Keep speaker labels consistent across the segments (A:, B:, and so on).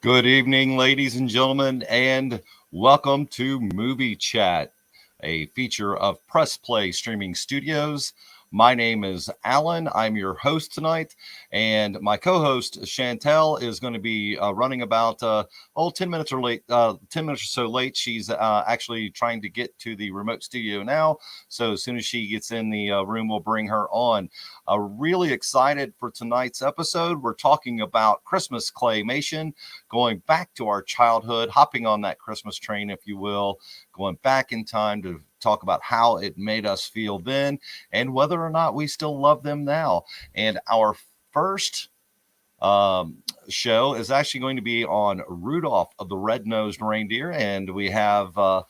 A: Good evening, ladies and gentlemen, and welcome to Movie Chat, a feature of Press Play Streaming Studios. My name is Alan. I'm your host tonight, and my co-host Chantal is going to be running about 10 minutes or 10 minutes or so late. She's actually trying to get to the remote studio now, so as soon as she gets in the room, we'll bring her on. Really excited for tonight's episode. We're talking about Christmas claymation, going back to our childhood, hopping on that Christmas train, if you will, going back in time to talk about how it made us feel then and whether or not we still love them now. And our first show is actually going to be on Rudolph of the Red-Nosed Reindeer, and we have a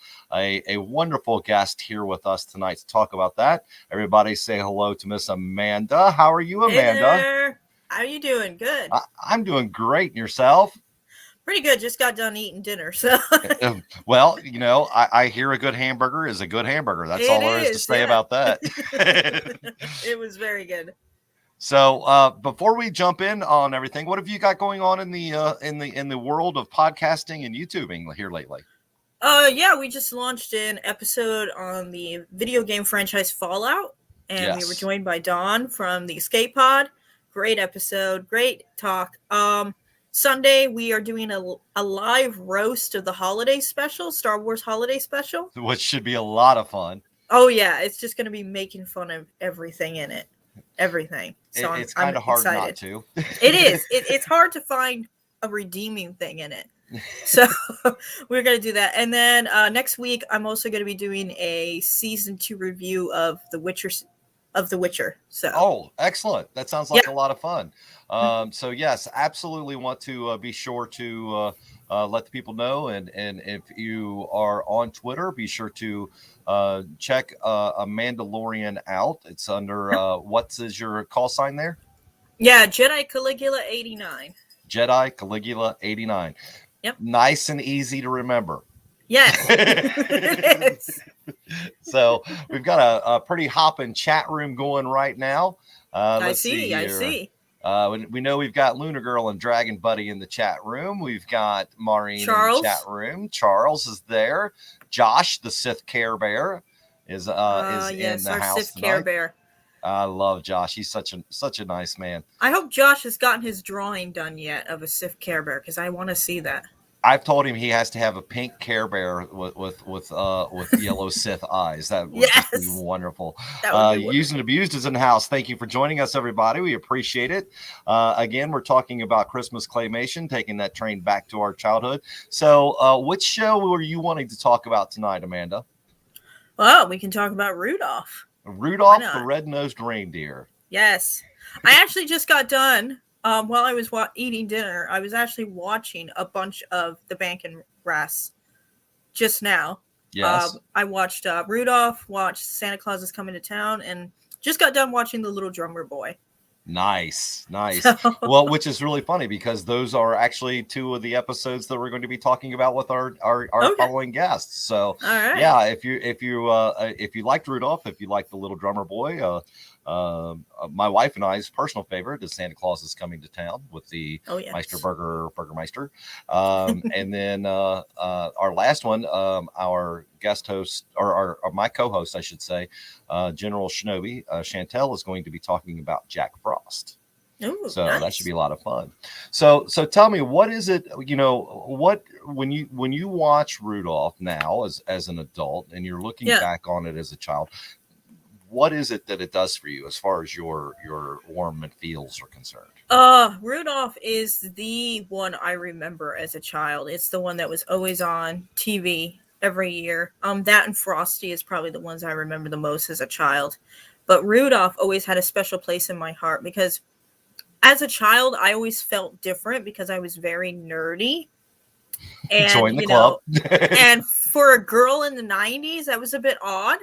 A: wonderful guest here with us tonight to talk about that. Everybody say hello to Miss Amanda. How are you, Amanda?
B: Hey there. How are you doing? Good.
A: I'm doing great. And yourself?
B: Pretty good. Just got done eating dinner. So
A: well, you know, I hear a good hamburger is a good hamburger. That's all there is to say about that.
B: It was very good.
A: So before we jump in on everything, what have you got going on in the world of podcasting and YouTubing here lately?
B: Yeah, we just launched an episode on the video game franchise Fallout, and we were joined by Dawn from the Escape Pod. Great episode, great talk. Sunday, we are doing a live roast of the holiday special, Star Wars holiday special.
A: Which should be a lot of fun.
B: Oh, yeah. It's just going to be making fun of everything in it. Everything. So
A: it's kind of hard
B: excited.
A: Not to.
B: It is. It's hard to find a redeeming thing in it. So we're going to do that. And then next week, I'm also going to be doing a season 2 review of The Witcher. So
A: excellent. That sounds like a lot of fun. So yes, absolutely want to be sure to let the people know, and if you are on Twitter, be sure to check a Mandalorian out. It's under what is your call sign there?
B: Yeah, Jedi Caligula 89.
A: Jedi Caligula 89.
B: Yep.
A: Nice and easy to remember.
B: Yes, it is.
A: So we've got a pretty hopping chat room going right now.
B: I see.
A: We know we've got Lunar Girl and Dragon Buddy in the chat room. We've got Maureen
B: Charles
A: in the chat room. Charles is there. Josh, the Sith Care Bear, is in the house
B: Sith
A: tonight.
B: Care Bear.
A: I love Josh. He's such a nice man.
B: I hope Josh has gotten his drawing done yet of a Sith Care Bear, because I want to see that.
A: I've told him he has to have a pink Care Bear with yellow Sith eyes. That would be wonderful. Used and Abused is in the house. Thank you for joining us, everybody. We appreciate it. Again, we're talking about Christmas claymation, taking that train back to our childhood. So, which show were you wanting to talk about tonight, Amanda?
B: Well, we can talk about Rudolph.
A: Rudolph the Red-Nosed Reindeer.
B: Yes. I actually just got done. While I was eating dinner, I was actually watching a bunch of the Bank and Rass just now.
A: Yes.
B: I watched Rudolph, watched Santa Claus is Coming to Town, and just got done watching The Little Drummer Boy.
A: Nice. Well, which is really funny because those are actually 2 of the episodes that we're going to be talking about with our following guests. So,
B: all right.
A: Yeah, if you liked Rudolph, if you liked The Little Drummer Boy, my wife and I's personal favorite is Santa Claus is Coming to Town with the Burgermeister. And then our last one, our guest host, or my co-host, I should say, General Chanobi, Chantal, is going to be talking about Jack Frost.
B: Ooh,
A: so
B: nice.
A: That should be a lot of fun. So tell me, what is it, when you watch Rudolph now as an adult and you're looking back on it as a child, what is it that it does for you as far as your warm and feels are concerned?
B: Rudolph is the one I remember as a child. It's the one that was always on TV every year. That and Frosty is probably the ones I remember the most as a child. But Rudolph always had a special place in my heart because as a child, I always felt different because I was very nerdy. And,
A: join the club.
B: And for a girl in the 90s, that was a bit odd.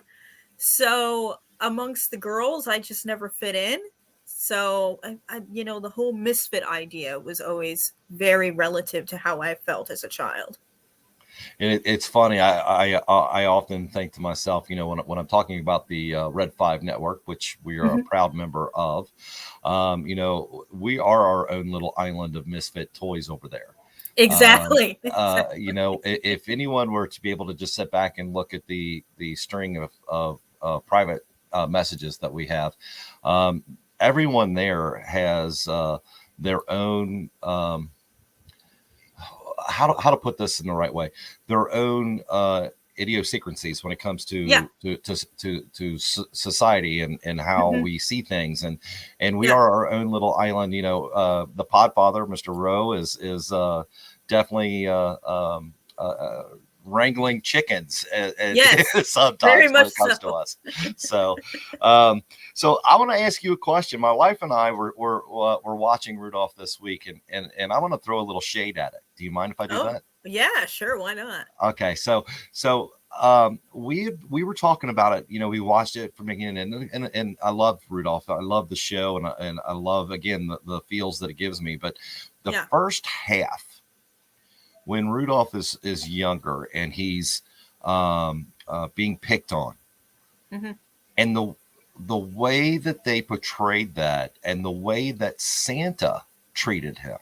B: So amongst the girls, I just never fit in. So, I the whole misfit idea was always very relative to how I felt as a child.
A: And it's funny. I often think to myself, when I'm talking about the RED5 Network, which we are a proud member of, we are our own little island of misfit toys over there.
B: Exactly.
A: If anyone were to be able to just sit back and look at the string of private messages that we have, everyone there has their own. How to put this in the right way? Their own idiosyncrasies when it comes to society and how we see things, and we are our own little island. The Podfather, Mr. Rowe, is definitely wrangling chickens sometimes when it comes to us. So I want to ask you a question. My wife and I were watching Rudolph this week, and I want to throw a little shade at it. Do you mind if I do that?
B: Yeah, sure. Why not?
A: Okay. So we were talking about it. We watched it from the beginning, and I love Rudolph. I love the show, and I love, again, the feels that it gives me. But the first half, when Rudolph is younger and he's being picked on, and the way that they portrayed that, and the way that Santa treated him,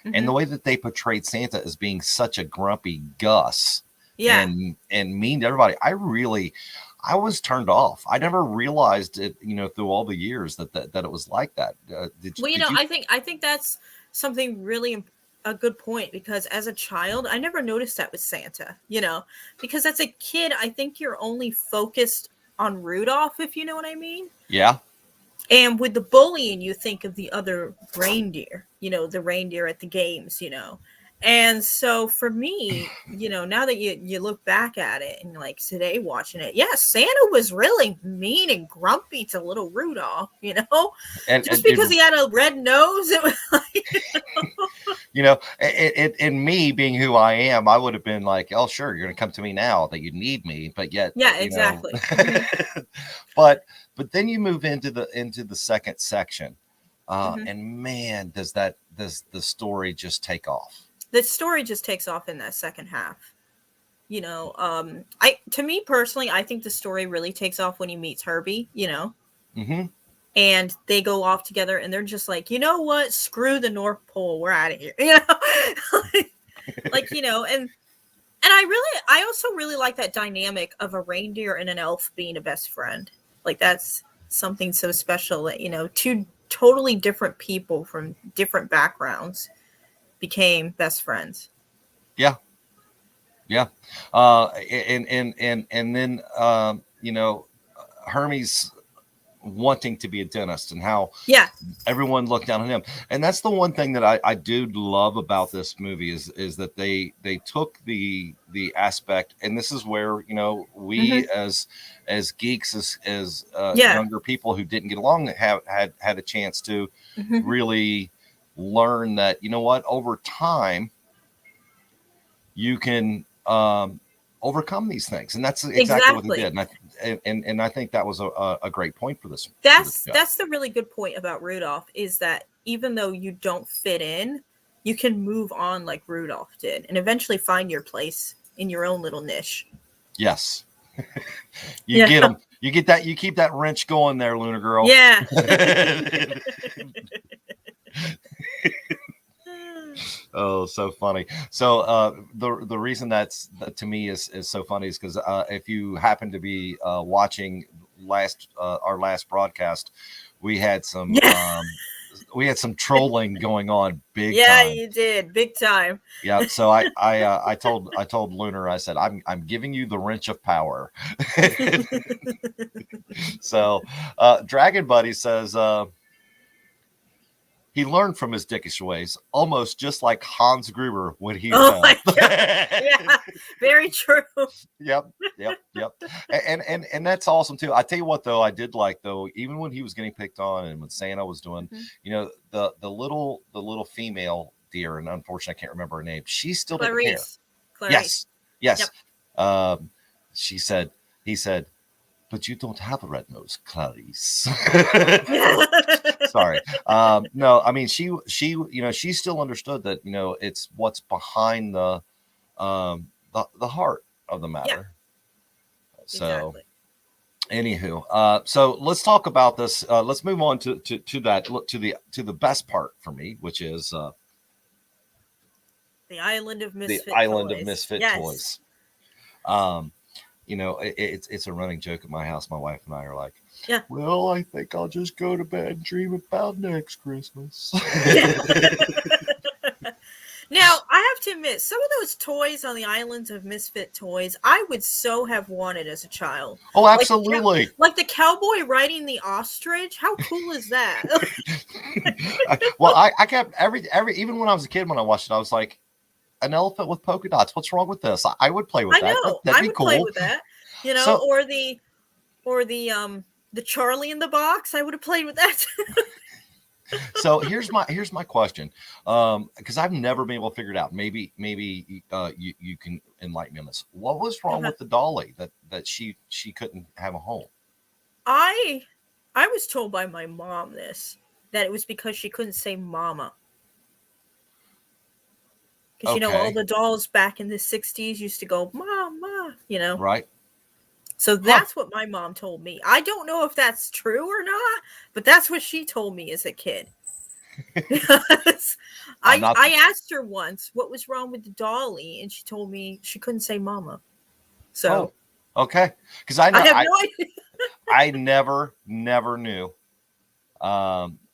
A: and the way that they portrayed Santa as being such a grumpy Gus, and mean to everybody, I was turned off. I never realized it, through all the years that it was like that.
B: I think that's something really a good point, because as a child, I never noticed that with Santa, because as a kid, I think you're only focused on Rudolph, if you know what I mean.
A: Yeah.
B: And with the bullying, you think of the other reindeer, the reindeer at the games, And so for me, now that you look back at it and like today watching it, Santa was really mean and grumpy to little Rudolph, and because he had a red nose, it was like,
A: and me being who I am, I would have been like, oh, sure, you're going to come to me now that you need me. But yet,
B: exactly.
A: But then you move into the second section, and man, does the story just take off?
B: The story just takes off in that second half. To me personally, I think the story really takes off when he meets Herbie, and they go off together and they're just like, you know what? Screw the North Pole. We're out of here. And I also really like that dynamic of a reindeer and an elf being a best friend. Like, that's something so special that, two totally different people from different backgrounds became best friends.
A: Yeah. And then Hermes wanting to be a dentist, and how everyone looked down on him. And that's the one thing that I do love about this movie is that they took the aspect, and this is where we as geeks, as younger people who didn't get along, had a chance to really learn that over time you can overcome these things, and that's exactly what they did. And I think that was a great point for this.
B: That's the really good point about Rudolph, is that even though you don't fit in, you can move on like Rudolph did, and eventually find your place in your own little niche.
A: Yes. Get them. You get that. You keep that wrench going there, Lunar Girl.
B: Yeah.
A: Oh, so funny. So the reason that to me is so funny is because if you happen to be watching our last broadcast, we had some we had some trolling going on big
B: yeah,
A: time.
B: you did, big time.
A: Yeah, so I told Lunar, I said, I'm giving you the wrench of power. So Dragon Buddy says he learned from his dickish ways, almost just like Hans Gruber when he fell.
B: My God. Yeah, very true.
A: Yep. And that's awesome too. I tell you what, though, I did like, though, even when he was getting picked on and when Santa was doing, the little female deer, and unfortunately I can't remember her name. She still didn't care.
B: Clarice.
A: Yes. Yep. He said, but you don't have a red nose, Clarice. Sorry. No, I mean, she still understood that, it's what's behind the heart of the matter. Yeah, so exactly. Anywho, so let's talk about this. Let's move on to the best part for me, which is
B: the Island of Misfit
A: Toys. It's a running joke at my house. My wife and I are like, well, I think I'll just go to bed and dream about next Christmas.
B: Now, I have to admit, some of those toys on the Islands of Misfit Toys, I would so have wanted as a child.
A: Oh, absolutely.
B: Like the cowboy riding the ostrich. How cool is that?
A: Well, I kept even when I was a kid, when I watched it, I was like, an elephant with polka dots. What's wrong with this? I would play with that. I know. That'd be cool.
B: Play with that. Or the Charlie in the Box. I would have played with that.
A: So here's my question, because I've never been able to figure it out. Maybe you can enlighten me on this. What was wrong with the dolly that she couldn't have a home?
B: I was told by my mom that it was because she couldn't say mama. Because all the dolls back in the 60s used to go mama,
A: right.
B: So that's what my mom told me. I don't know if that's true or not, but that's what she told me as a kid. I asked her once what was wrong with the dolly, and she told me she couldn't say mama. So
A: okay, because I have
B: no idea.
A: I never knew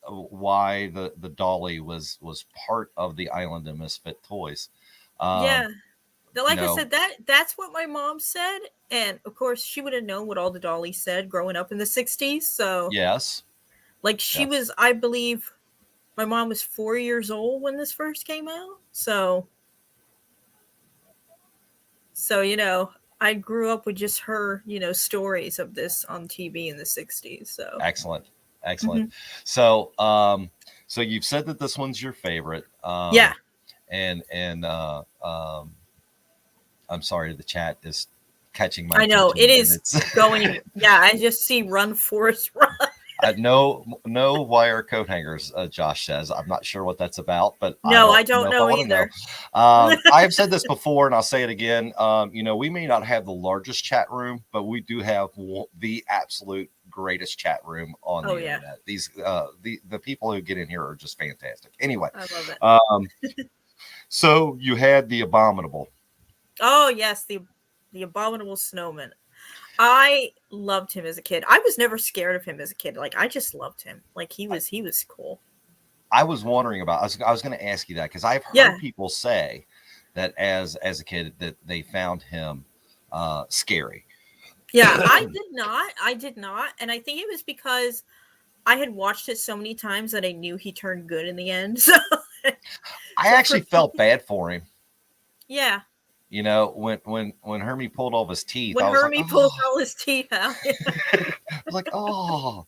A: why the dolly was part of the Island of Misfit Toys.
B: Like I said, that's what my mom said. And of course, she would have known what all the dollies said growing up in the 60s. So,
A: yes.
B: Like she was, I believe, my mom was 4 years old when this first came out. So, I grew up with just her, stories of this on TV in the 60s. So,
A: excellent. Mm-hmm. So, so you've said that this one's your favorite. And I'm sorry, the chat is catching my attention.
B: I know it is going. Yeah, I just see run, Forrest, run.
A: No wire coat hangers, Josh says. I'm not sure what that's about, but
B: I don't know either.
A: I have said this before, and I'll say it again. We may not have the largest chat room, but we do have the absolute greatest chat room on the internet. These the people who get in here are just fantastic. Anyway,
B: I love it.
A: So you had the Abominable.
B: Oh yes, the Abominable Snowman. I loved him as a kid. I was never scared of him as a kid. Like I just loved him. Like he was cool.
A: I was wondering about. I was going to ask you that because I've heard people say that as a kid that they found him scary.
B: Yeah, I did not, and I think it was because I had watched it so many times that I knew he turned good in the end. So
A: I actually felt bad for him.
B: Yeah.
A: When Hermie pulled all of his teeth.
B: When Hermie pulled all his teeth out.
A: I was like, oh.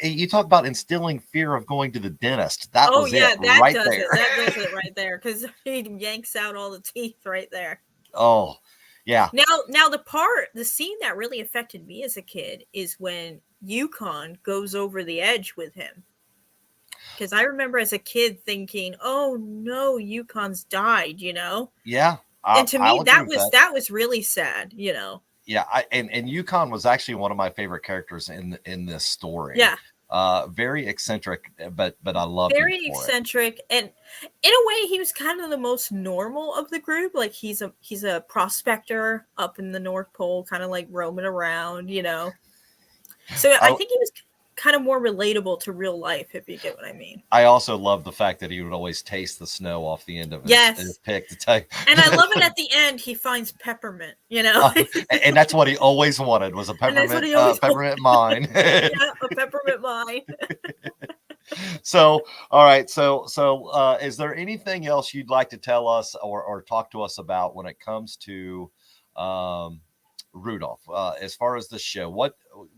A: You talk about instilling fear of going to the dentist. That was it right there.
B: That does it right there because he yanks out all the teeth right there.
A: Oh, yeah.
B: Now the scene that really affected me as a kid is when Yukon goes over the edge with him. Because I remember as a kid thinking, "Oh no, Yukon's died,"
A: Yeah,
B: and to me that was really sad,
A: Yeah, and Yukon was actually one of my favorite characters in this story.
B: Yeah,
A: very eccentric, but I love
B: very eccentric, and in a way, he was kind of the most normal of the group. Like he's a prospector up in the North Pole, kind of like roaming around, So I think he was kind of more relatable to real life, if you get what I mean.
A: I also love the fact that he would always taste the snow off the end of his pick to take.
B: And I love it at the end. He finds peppermint, you know,
A: and that's what he always wanted was a peppermint mine.
B: Yeah, a peppermint mine.
A: So, all right. So, is there anything else you'd like to tell us or talk to us about when it comes to Rudolph? As far as the show,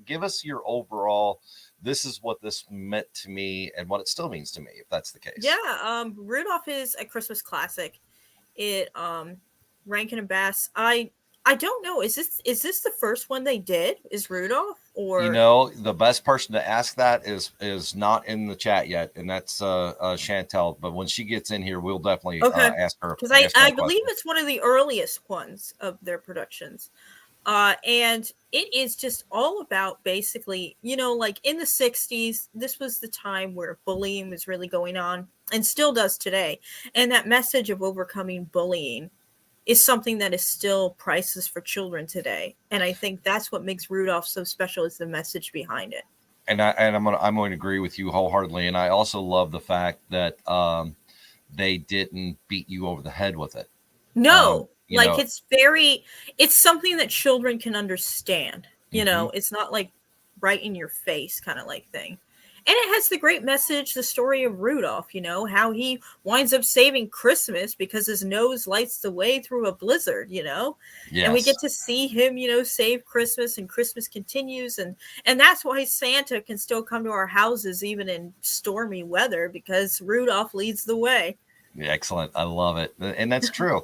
A: give us your overall. This is what this meant to me, and what it still means to me, if that's the case.
B: Yeah, Rudolph is a Christmas classic. It Rankin and Bass. I don't know. Is this the first one they did? Is Rudolph? Or
A: the best person to ask that is not in the chat yet, and that's Chantal. But when she gets in here, we'll definitely ask her,
B: because I believe it's one of the earliest ones of their productions. And it is just all about basically, like in the 60s, this was the time where bullying was really going on and still does today. And that message of overcoming bullying is something that is still priceless for children today. And I think that's what makes Rudolph so special, is the message behind it.
A: And I'm going to agree with you wholeheartedly. And I also love the fact that they didn't beat you over the head with it.
B: No. It's something that children can understand, it's not like right in your face kind of like thing. And it has the great message, the story of Rudolph, how he winds up saving Christmas because his nose lights the way through a blizzard, Yes. And we get to see him, save Christmas, and Christmas continues. And that's why Santa can still come to our houses even in stormy weather, because Rudolph leads the way.
A: Excellent. I love it. And that's true.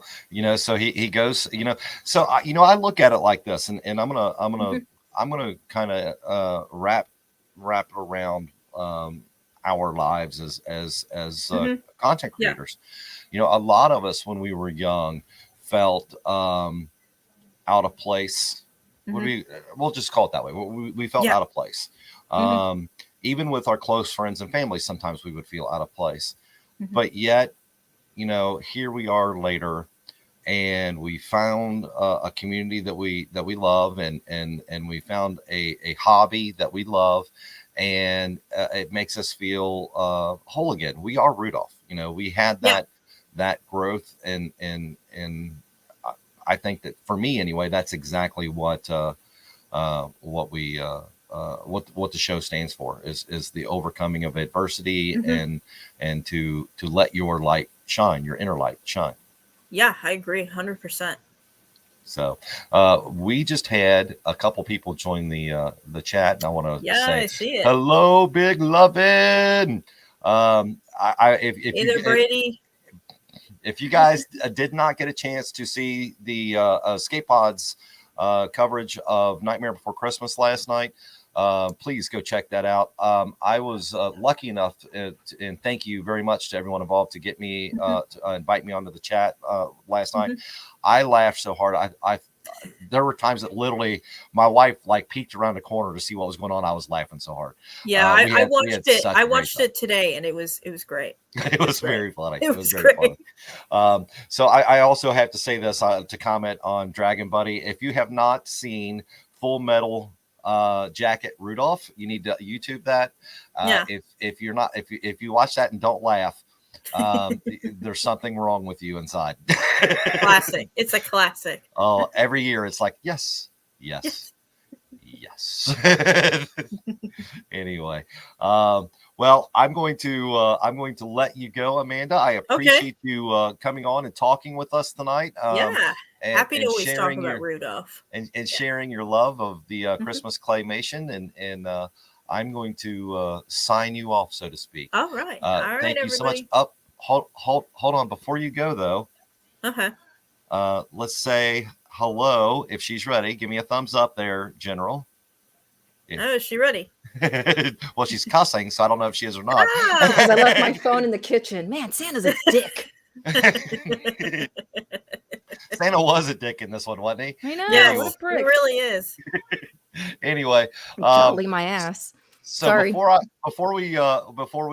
A: So he goes, so I look at it like this, and I'm going to kind of wrap around our lives as content creators. A lot of us, when we were young, felt out of place. We'll just call it that way. We felt out of place. Even with our close friends and family, sometimes we would feel out of place. But yet, here we are later, and we found a community that we love, and we found a hobby that we love, and it makes us feel whole again. We are Rudolph. We had that growth, and I think that for me anyway, that's exactly what the show stands for, is the overcoming of adversity, and to let your light shine, your inner light shine.
B: Yeah, I agree 100%.
A: So we just had a couple people join the chat, and I want to say,
B: I see it.
A: Hello, Big Lovin'.
B: Brady.
A: If you guys did not get a chance to see the Escape Pods coverage of Nightmare Before Christmas last night, please go check that out. I was lucky enough, and thank you very much to everyone involved to get me to invite me onto the chat last night. I laughed so hard. There were times that literally my wife peeked around the corner to see what was going on. I was laughing so hard.
B: Yeah, I watched it. I watched it today, and it was great.
A: It was very funny. It was very funny. So I also have to say this to comment on Dragon Buddy. If you have not seen Full Metal Jacket Rudolph, you need to YouTube that. If you're not, if you watch that and don't laugh, there's something wrong with you inside.
B: Classic. It's a classic.
A: Oh, every year it's like yes. Anyway, well, I'm going to let you go, Amanda. I appreciate you coming on and talking with us tonight.
B: Happy to always talk about Rudolph
A: and sharing your love of the Christmas claymation, and I'm going to sign you off, so to speak.
B: All right.
A: Thank you so much. Hold on. Before you go, though, let's say hello. If she's ready, give me a thumbs up there, General.
B: Oh, is she ready?
A: Well, she's cussing, so I don't know if she is or not.
C: Because I left my phone in the kitchen. Man, Santa's a dick.
A: Santa was a dick in this one, wasn't he?
C: I know.
B: Yeah, he really is.
A: Anyway,
C: totally my ass.
A: So
C: Sorry.
A: before we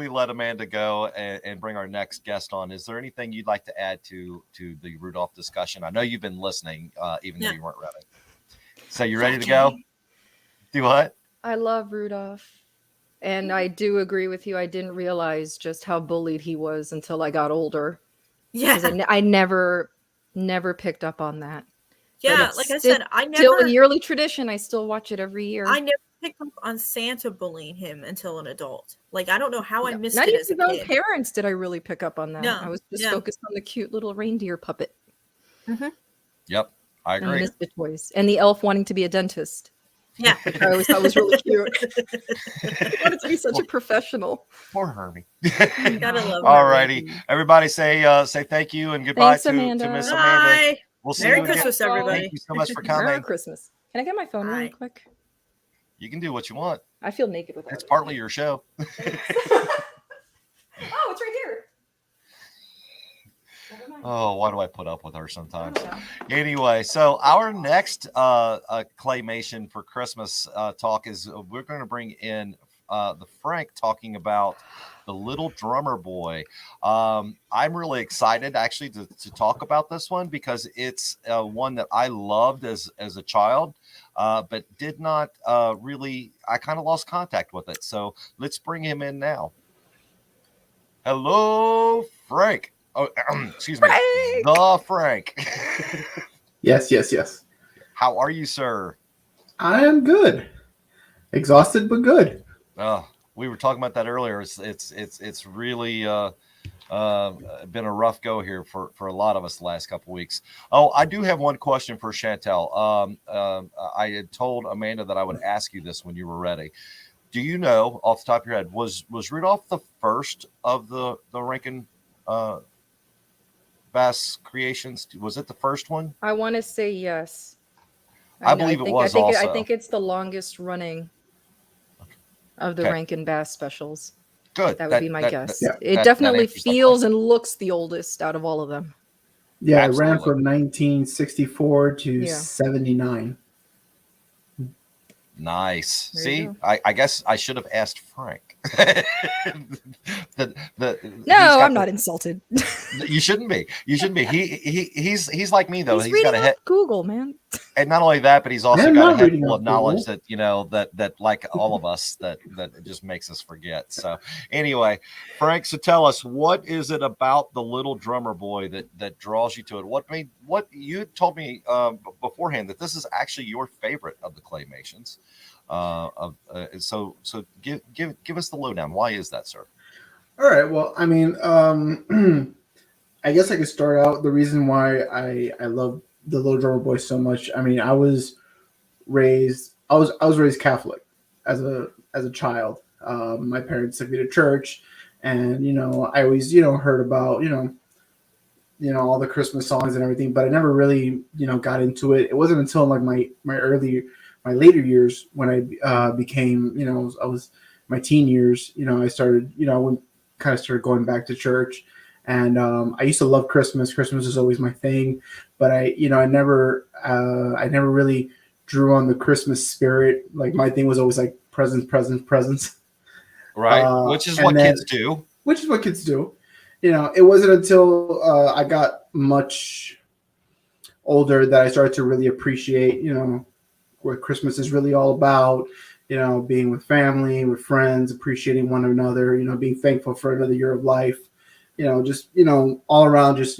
A: let Amanda go and bring our next guest on, is there anything you'd like to add to the Rudolph discussion? I know you've been listening, even though you weren't ready. So you ready to go? Do what?
C: I love Rudolph. And I do agree with you. I didn't realize just how bullied he was until I got older.
B: Yeah.
C: Because I never picked up on that.
B: Yeah,
C: But
B: like I said, I
C: still
B: never
C: a yearly tradition. I still watch it every year.
B: I never picked up on Santa bullying him until an adult. Like, I don't know how I missed
C: Not
B: it
C: even
B: as a
C: his own
B: kid.
C: parents did I really pick up on that.
B: No,
C: I was just
B: yeah.
C: focused on the cute little reindeer puppet.
B: Mm-hmm.
A: Yep, I
C: And the
A: agree.
C: Misfit toys. And the elf wanting to be a dentist.
B: Yeah.
C: Which I always thought was really cute. He wanted to be such a professional.
A: Poor Herbie.
B: Gotta love
A: All
B: Herbie.
A: righty. Everybody say thank you and goodbye
C: Thanks,
A: to
C: Amanda.
A: Miss
B: Bye.
A: Amanda. We'll see
B: Merry
A: you again.
B: Christmas, everybody.
A: Thank you so much for
C: Merry
A: coming.
C: Christmas. Can I get my phone really
B: Bye.
C: quick?
A: You can do what you want.
C: I feel naked without
A: It's
C: it.
A: partly your show.
C: Oh, it's right here.
A: Oh, why do I put up with her sometimes?
C: I don't know.
A: Anyway, so our next claymation for Christmas talk is we're going to bring in the Frank talking about the Little Drummer Boy. I'm really excited actually to talk about this one because it's one that I loved as a child, but did not really. I kind of lost contact with it. So let's bring him in now. Hello, Frank. Oh, excuse me.
C: Frank!
A: The Frank.
D: Yes.
A: How are you, sir? I
D: am good. Exhausted, but good.
A: We were talking about that earlier. It's really been a rough go here for a lot of us the last couple of weeks. Oh, I do have one question for Chantal. I had told Amanda that I would ask you this when you were ready. Do you know, off the top of your head, was Rudolph the first of the Rankin Bass creations? Was it the first one?
C: I want to say yes.
A: I believe it was also.
C: I think it's the longest running of the Rankin Bass specials.
A: Good.
C: That would be my guess.
D: Yeah.
C: It definitely feels and looks the oldest out of all of them.
D: Yeah,
A: Absolutely.
D: It ran from 1964 to 79.
A: Nice. See, I guess I should have asked Frank.
C: No, I'm not insulted.
A: You shouldn't be. You shouldn't be. He's like me though.
C: He's
A: got a head.
C: Google, man.
A: And not only that, but he's also got a head full of knowledge that that like all of us that it just makes us forget. So anyway, Frank, so tell us, what is it about the Little Drummer Boy that draws you to it? What you told me beforehand that this is actually your favorite of the claymations. So give us the lowdown. Why is that, sir?
D: All right. Well, I mean, I guess I could start out the reason why I love the Little Drummer Boy so much. I mean, I was raised Catholic as a child. My parents took me to church, and I always heard about all the Christmas songs and everything, but I never really got into it. It wasn't until like my later years when I became I was my teen years. I started I started going back to church. And I used to love Christmas. Christmas is always my thing, but I never really drew on the Christmas spirit. Like my thing was always like presents.
A: Right, which is what kids do.
D: Which is what kids do. It wasn't until I got much older that I started to really appreciate, what Christmas is really all about. Being with family, with friends, appreciating one another. Being thankful for another year of life. Just all around, just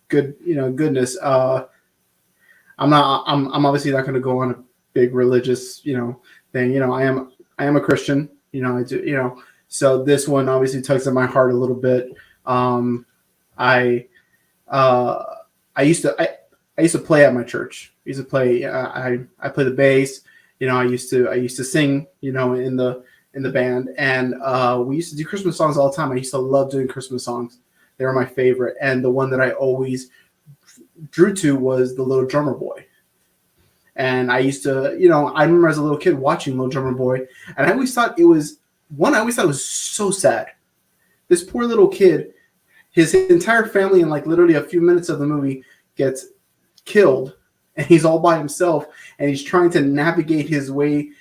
D: good, goodness. I'm obviously not going to go on a big religious, thing. I am a Christian. I do. So this one obviously tugs at my heart a little bit. I used to play at my church. I used to play. I play the bass. I used to sing. In the band, and we used to do Christmas songs all the time. I used to love doing Christmas songs. They were my favorite, and the one that I always drew to was the Little Drummer Boy. And I used to, I remember as a little kid watching Little Drummer Boy, and I always thought it was so sad. This poor little kid, his entire family in like literally a few minutes of the movie gets killed, and he's all by himself, and he's trying to navigate his way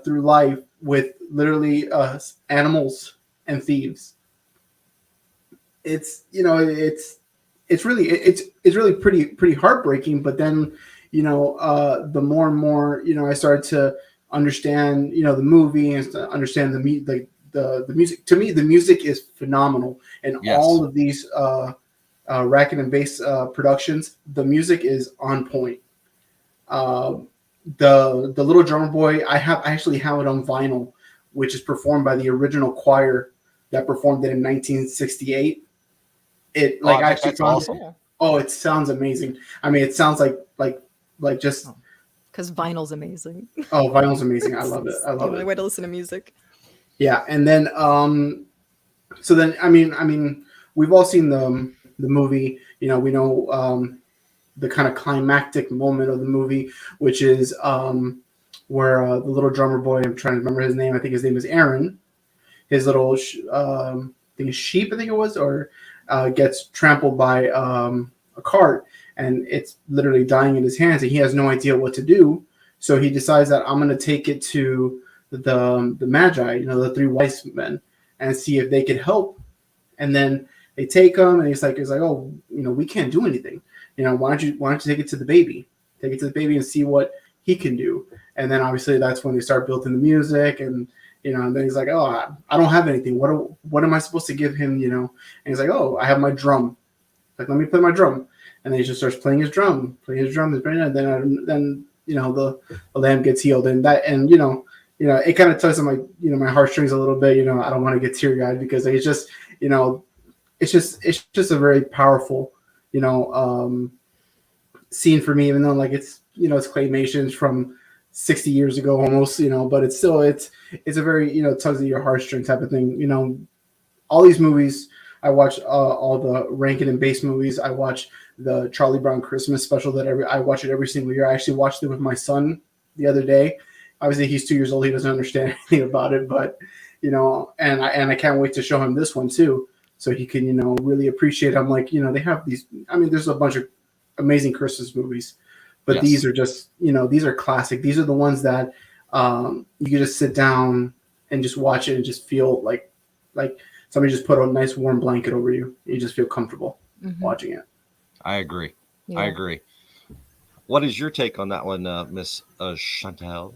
D: through life with literally animals and thieves. It's really pretty heartbreaking. But then the more and more I started to understand, the movie and to understand the music. To me, the music is phenomenal, and all of these racket and bass productions, the music is on point. The Little Drummer Boy, I actually have it on vinyl, which is performed by the original choir that performed it in 1968. It actually
A: that's awesome.
D: Oh, it sounds amazing. I mean, it sounds like just
C: because vinyl's amazing.
D: Oh, vinyl's amazing. I love it. I love it. The
C: only way to listen to music.
D: Yeah, and then so then I mean we've all seen the movie. We know the kind of climactic moment of the movie, which is where the little drummer boy, I'm trying to remember his name. I think his name is Aaron. His little sheep, I think it was, or gets trampled by a cart, and it's literally dying in his hands, and he has no idea what to do. So he decides that I'm going to take it to the Magi, the three wise men, and see if they could help. And then they take him, and he's like, oh, we can't do anything. Why don't you take it to the baby? Take it to the baby and see what he can do. And then obviously that's when they start building the music, and and then he's like, oh, I don't have anything. What am I supposed to give him? And he's like, oh, I have my drum. Like, let me play my drum. And then he just starts playing his drum, and then the lamb gets healed, and that, and it kind of tugs on my my heartstrings a little bit. I don't want to get teary eyed because it's just it's just a very powerful scene for me, even though it's it's Claymations from 60 years ago almost, but it's still it's a very tugs at your heartstrings type of thing. All these movies I watch, all the Rankin and Bass movies. I watch the Charlie Brown Christmas special I watch it every single year. I actually watched it with my son the other day. Obviously he's 2 years old, he doesn't understand anything about it, but and I can't wait to show him this one too, so he can really appreciate. I'm like, they have these, there's a bunch of amazing Christmas movies, but these are just these are classic. These are the ones that you can just sit down and just watch it and just feel like somebody just put a nice warm blanket over you. You just feel comfortable watching it.
A: I agree.
C: Yeah.
A: I agree. What is your take on that one, Miss Chantal?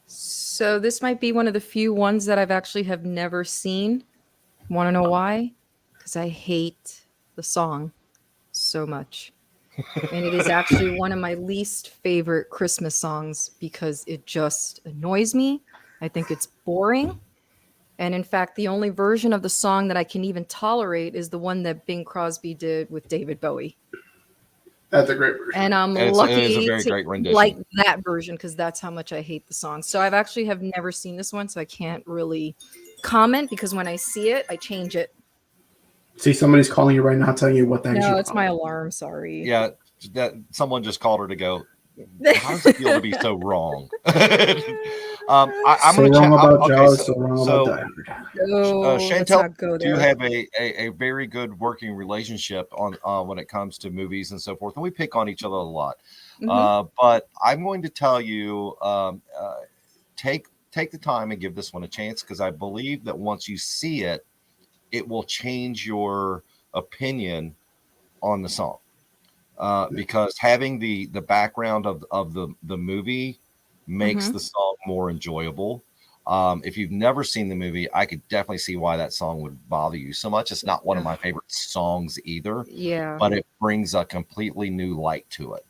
C: So this might be one of the few ones that I've actually have never seen. Want to know why? Because I hate the song so much. And it is actually one of my least favorite Christmas songs because it just annoys me. I think it's boring. And in fact, the only version of the song that I can even tolerate is the one that Bing Crosby did with David Bowie.
D: That's a great version.
C: And I'm lucky to like that version because that's how much I hate the song. So I've actually have never seen this one, so I can't really comment because when I see it, I change it.
D: See, somebody's calling you right now telling you what that is.
C: No, it's my alarm. Sorry.
A: Yeah, that someone just called her to go, how does it feel to be so wrong? I'm
D: so
A: going
D: wrong
A: to
D: about Jaws, so wrong about that.
A: Chantal, do you have a very good working relationship on when it comes to movies and so forth, and we pick on each other a lot. But I'm going to tell you, take the time and give this one a chance, because I believe that once you see it, it will change your opinion on the song. Because having the background of the movie makes the song more enjoyable. If you've never seen the movie, I could definitely see why that song would bother you so much. It's not one of my favorite songs either.
C: Yeah.
A: But it brings a completely new light to it.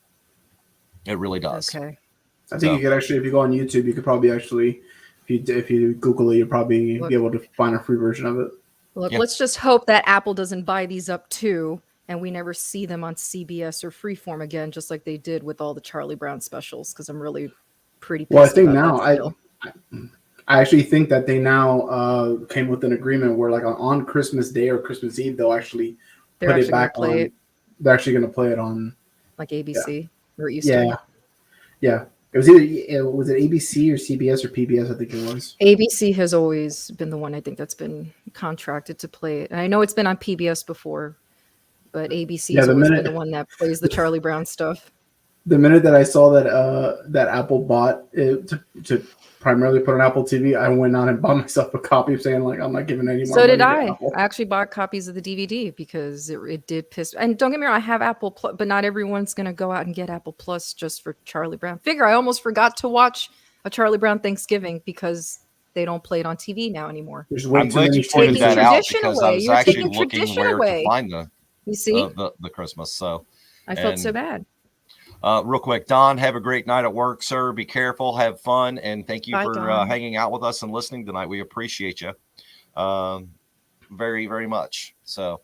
A: It really does.
C: Okay.
D: I think you could actually, if you go on YouTube, you could probably actually, if you Google it, you'll probably be able to find a free version of it.
C: Look, let's just hope that Apple doesn't buy these up too, and we never see them on CBS or Freeform again, just like they did with all the Charlie Brown specials. Because I'm really pretty pissed.
D: Well, I think now I actually think that they now came with an agreement where, like, on Christmas Day or Christmas Eve, they'll actually put it back on. They're actually going to play it on,
C: like ABC or Eastern.
D: Yeah. It was either was it ABC or CBS or PBS? I think it was.
C: ABC has always been the one I think that's been contracted to play it. And I know it's been on PBS before, but ABC has always been the one that plays the Charlie Brown stuff.
D: the minute that I saw that Apple bought it to primarily put on Apple TV, I went out and bought myself a copy, saying like I'm not giving any more
C: So
D: money
C: did
D: to
C: I.
D: Apple.
C: I actually bought copies of the DVD because it did piss. And don't get me wrong, I have Apple Plus, but not everyone's going to go out and get Apple Plus just for Charlie Brown. Figure I almost forgot to watch a Charlie Brown Thanksgiving because they don't play it on TV now anymore.
D: There's way
A: I'm
D: too
A: glad
D: many
A: you pointed
C: Taking
A: that out
C: tradition
A: because
C: away.
A: I was
C: You're
A: actually
C: taking
A: looking
C: tradition
A: where
C: away.
A: to find the
C: You see?
A: the Christmas. So
C: I felt
A: and-
C: so bad.
A: Real quick, Don, have a great night at work, sir. Be careful, have fun, and thank you
C: Bye,
A: for
C: Don.
A: hanging out with us and listening tonight. We appreciate you very, very much. So,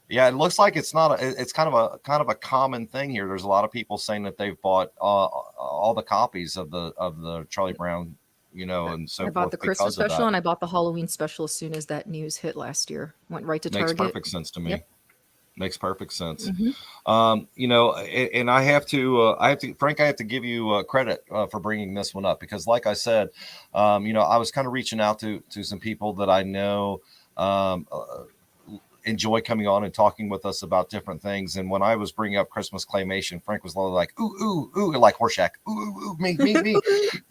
A: yeah, it looks like it's not. It's kind of a common thing here. There's a lot of people saying that they've bought all the copies of the Charlie Brown, and so
C: I
A: forth.
C: bought the Christmas
A: because of
C: special
A: that.
C: and I bought the Halloween special as soon as that news hit last year. Went right to
A: Makes
C: Target.
A: perfect sense to me.
C: Yep.
A: Makes perfect sense.
C: Mhm.
A: And I have to, Frank, I have to give you credit for bringing this one up because, like I said, I was kind of reaching out to some people that I know enjoy coming on and talking with us about different things. And when I was bringing up Christmas claymation, Frank was like, ooh, like Horseshack, ooh, me.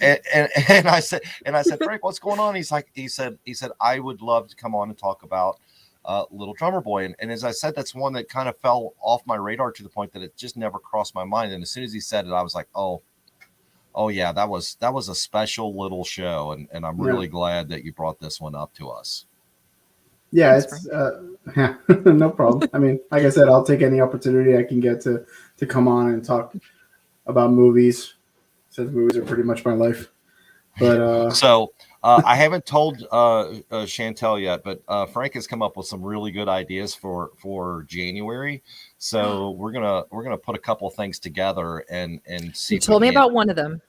A: and I said, Frank, what's going on? He said, I would love to come on and talk about Little Drummer Boy. And as I said, that's one that kind of fell off my radar to the point that it just never crossed my mind. And as soon as he said it, I was like, oh yeah, that was a special little show. And I'm really glad that you brought this one up to us.
D: Yeah,
C: Thanks,
D: it's no problem. I mean, like I said, I'll take any opportunity I can get to come on and talk about movies, since movies are pretty much my life. But
A: so I haven't told Chantal yet, but Frank has come up with some really good ideas for January. So we're gonna put a couple of things together and see.
C: You told me about one of them.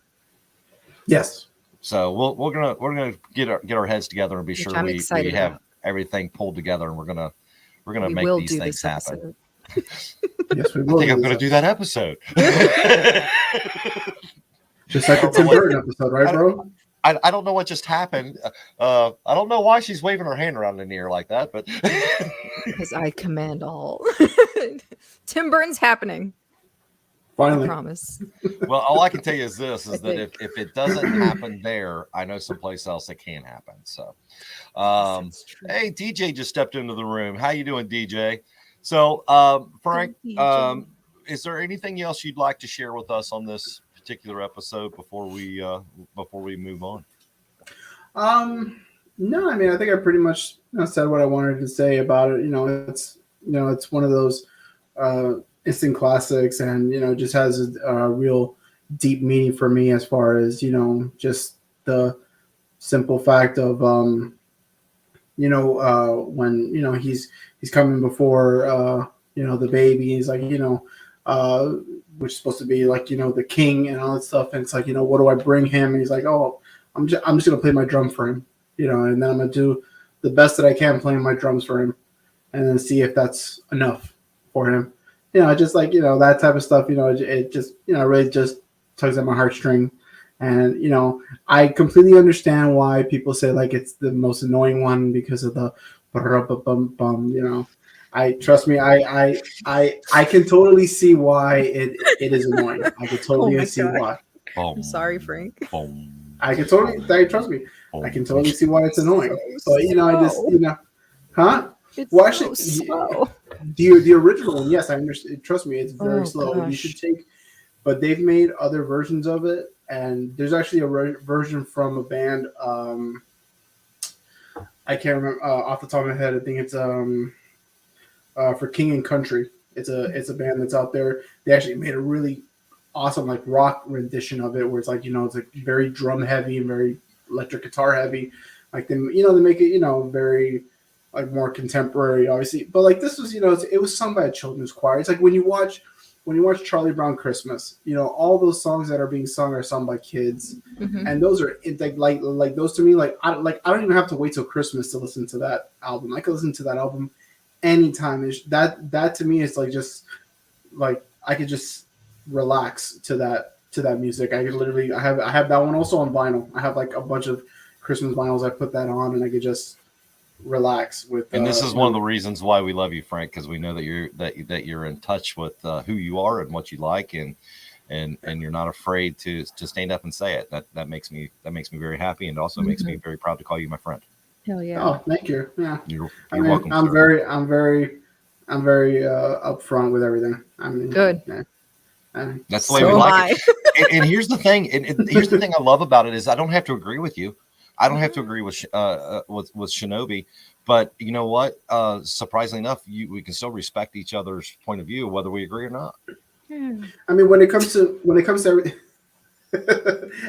D: yes.
A: So we're gonna get our heads together and be sure we have everything pulled together, and we're gonna make these things happen.
D: Yes, we will.
A: I think I'm gonna do that episode.
D: Just like the Tim Burton episode, right, bro?
A: I don't know what just happened. I don't know why she's waving her hand around in the air like that, but
C: Because I command all. Tim Burton's happening.
D: Finally.
C: I promise.
A: Well, all I can tell you is this: is that if it doesn't happen there, I know someplace else it can happen. So, hey, DJ just stepped into the room. How you doing, DJ? So, Frank, is there anything else you'd like to share with us on this particular episode before we move on?
D: No, I mean, I think I pretty much said what I wanted to say about it. It's one of those instant classics, and just has a real deep meaning for me as far as just the simple fact of when he's coming before the baby. He's like which is supposed to be like the king and all that stuff, and it's like what do I bring him? And he's like, oh, I'm just gonna play my drum for him, and then I'm gonna do the best that I can playing my drums for him, and then see if that's enough for him. Just like that type of stuff. It just really just tugs at my heartstring, and I completely understand why people say like it's the most annoying one because of the bum. I trust me. I can totally see why it is annoying. I can totally see why.
C: I'm sorry, Frank.
D: I can totally trust me. I can totally see why it's annoying. But I just huh?
C: It's
D: well, actually,
C: so slow.
D: The original one, yes, I understand. Trust me, it's very slow.
C: Gosh.
D: You should take, but they've made other versions of it, and there's actually a version from a band. I can't remember off the top of my head. I think it's for King and Country. It's a band that's out there. They actually made a really awesome like rock rendition of it, where it's like it's like very drum heavy and very electric guitar heavy. Like they make it very like more contemporary, obviously. But like this was it was sung by a children's choir. It's like when you watch Charlie Brown Christmas, all those songs that are being sung are sung by kids, and those are like those to me I don't even have to wait till Christmas to listen to that album. I could listen to that album anytime. That to me is like just like I could just relax to that music. I could literally I have that one also on vinyl. I have like a bunch of Christmas vinyls. I put that on and I could just relax with.
A: And this is one of the reasons why we love you, Frank, because we know that you're in touch with who you are and what you like, and and you're not afraid to stand up and say it. That makes me very happy, and also makes me very proud to call you my friend.
C: Hell yeah.
D: Oh, thank you. Yeah.
A: You're
D: I mean,
A: welcome.
D: I'm
A: sir.
D: very upfront with everything. I mean,
C: Good.
D: Yeah.
A: That's the way
C: So
A: we
C: am
A: like it. And here's the thing. And here's the thing I love about it is I don't have to agree with you. I don't have to agree with Chanobi, but you know what? Surprisingly enough, we can still respect each other's point of view, whether we agree or not.
D: I mean, when it comes to everything,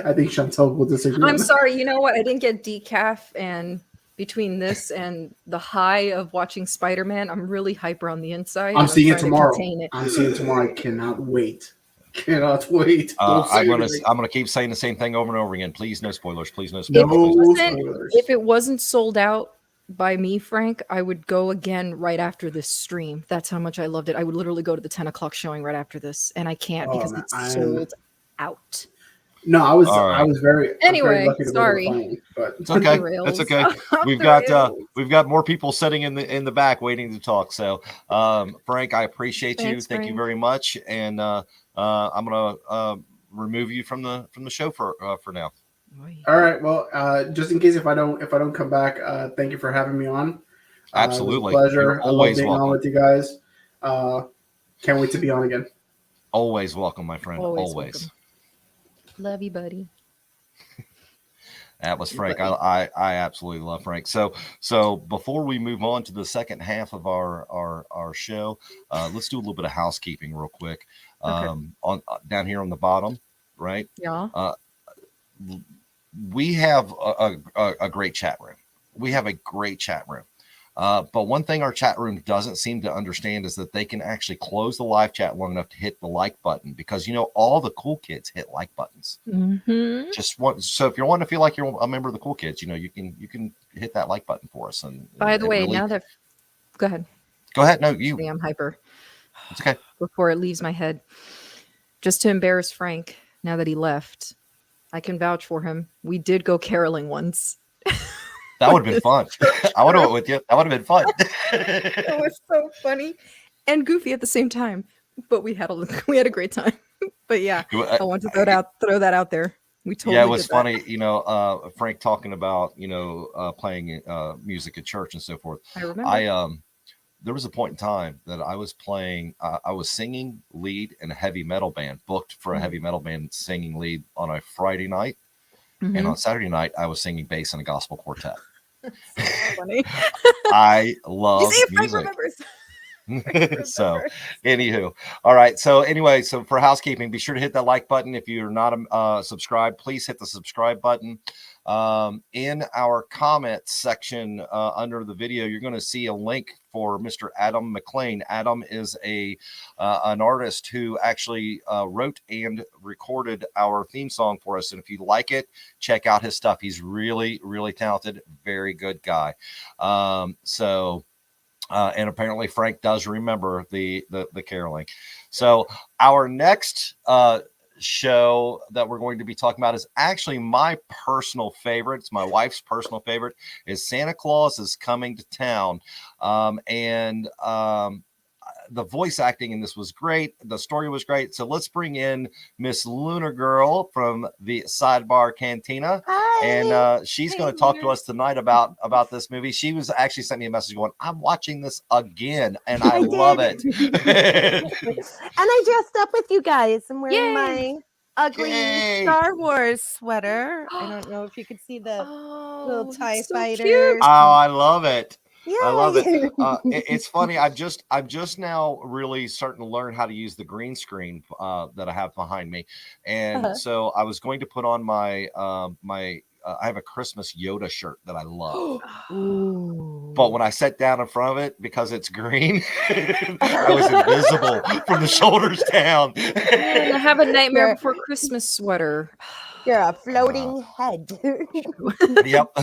D: I think Chantal will disagree.
C: I'm sorry. You know what? I didn't get decaf, and between this and the high of watching Spider-Man, I'm really hyper on the inside.
D: I'm seeing it
C: trying to
D: tomorrow.
C: contain it.
D: I'm seeing it tomorrow. I cannot wait. Cannot wait.
A: I'm gonna keep saying the same thing over and over again. Please, no spoilers. Please, no
C: If
A: spoilers.
C: it wasn't sold out by me, Frank, I would go again right after this stream. That's how much I loved it. I would literally go to the 10 o'clock showing right after this, and I can't because it's sold out.
D: No, I was very lucky to
C: sorry.
D: be able to find it, but
A: it's okay. It's okay. We've got more people sitting in the back waiting to talk. So, Frank, I appreciate you. Thank you very much. And I'm gonna remove you from the show for now.
D: All right. Well, just in case if I don't come back, thank you for having me on.
A: Absolutely,
D: it was a pleasure.
A: You're always
D: being
A: welcome.
D: on with you guys. Can't wait to be on again.
A: Always welcome, my friend. Always.
C: Welcome. Love you, buddy.
A: That was Frank. I absolutely love Frank. So before we move on to the second half of our show, let's do a little bit of housekeeping real quick. On down here on the bottom, right?
C: Yeah.
A: We have a great chat room. We have a great chat room. But one thing our chat room doesn't seem to understand is that they can actually close the live chat long enough to hit the like button, because all the cool kids hit like buttons.
C: Mm-hmm.
A: So if you're wanting to feel like you're a member of the cool kids, you can hit that like button for us. And
C: by the way, now that go ahead.
A: No, you.
C: I'm hyper.
A: It's okay.
C: Before it leaves my head, just to embarrass Frank, now that he left, I can vouch for him. We did go caroling once.
A: That would have been fun. I would have went with you. That would have been fun.
C: It was so funny and goofy at the same time, but we had a great time. But yeah, I want to throw that out there. We totally
A: it was
C: did
A: funny. Frank talking about playing music at church and so forth.
C: I remember.
A: There was a point in time that I was playing. I was singing lead in a heavy metal band, booked for a heavy metal band singing lead on a Friday night, and on Saturday night I was singing bass in a gospel quartet.
C: So funny.
A: I love music. So anywho, all right, so anyway, so for housekeeping, be sure to hit that like button. If you're not subscribed, please hit the subscribe button. In our comments section under the video, you're going to see a link for Mr. Adam McLean. Adam is an artist who actually wrote and recorded our theme song for us, and if you like it, check out his stuff. He's really, really talented, very good guy. And apparently Frank does remember the caroling. So our next show that we're going to be talking about is actually my personal favorite. It's my wife's personal favorite. Is Santa Claus is Coming to Town. The voice acting in this was great. The story was great. So let's bring in Miss Lunar Girl from the Sidebar Cantina. Hi. And she's going to talk to us tonight about this movie. She was actually sent me a message going, I'm watching this again, and I love it.
E: And I dressed up with you guys. I'm wearing my ugly Star Wars sweater. I don't know if you could see the little TIE fighters.
A: Cute. Oh, I love it.
E: Yeah,
A: I love it. It's funny. I'm just now really starting to learn how to use the green screen that I have behind me, and so I was going to put on my I have a Christmas Yoda shirt that I love. But when I sat down in front of it, because it's green, I was invisible from the shoulders down.
C: And I have a Nightmare Before Christmas sweater.
E: You're a floating head.
A: Yep.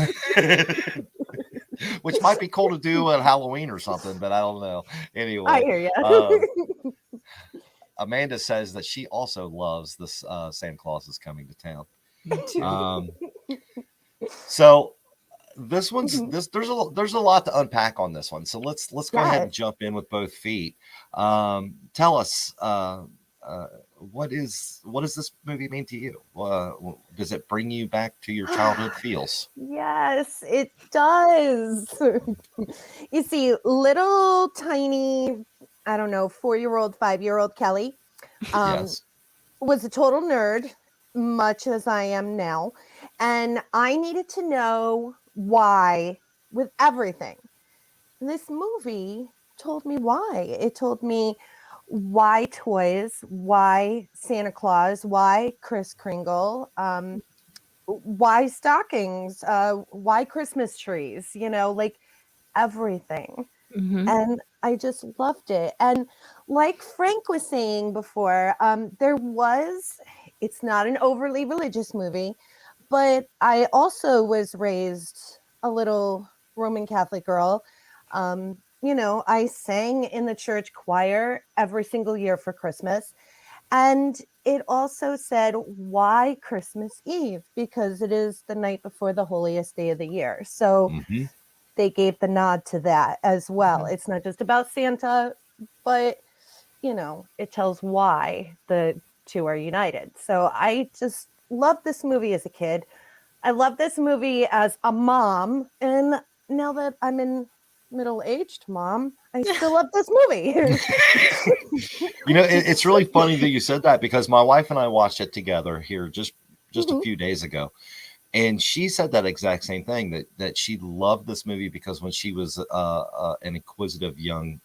A: Which might be cool to do at Halloween or something, but I don't know. Anyway,
E: I hear you.
A: Amanda says that she also loves this Santa Claus is Coming to Town.
C: Me too.
A: So this one's there's a lot to unpack on this one. So let's go ahead and jump in with both feet. Tell us, what does this movie mean to you? Does it bring you back to your childhood feels?
E: Yes, it does. You see, little tiny, I don't know, 4-year-old, 5-year-old Kelly
A: Yes.
E: was a total nerd, much as I am now. And I needed to know why with everything. And this movie told me why. It told me why toys, why Santa Claus, why Kris Kringle, why stockings, why Christmas trees, like everything.
C: Mhm.
E: And I just loved it. And like Frank was saying before, it's not an overly religious movie, but I also was raised a little Roman Catholic girl. I sang in the church choir every single year for Christmas. And it also said, why Christmas Eve? Because it is the night before the holiest day of the year. So they gave the nod to that as well. It's not just about Santa, but, it tells why the two are united. So I just loved this movie as a kid. I love this movie as a mom. And now that I'm in middle-aged mom, I still love this movie.
A: It's really funny that you said that, because my wife and I watched it together here just a few days ago, and she said that exact same thing, that she loved this movie because when she was an inquisitive young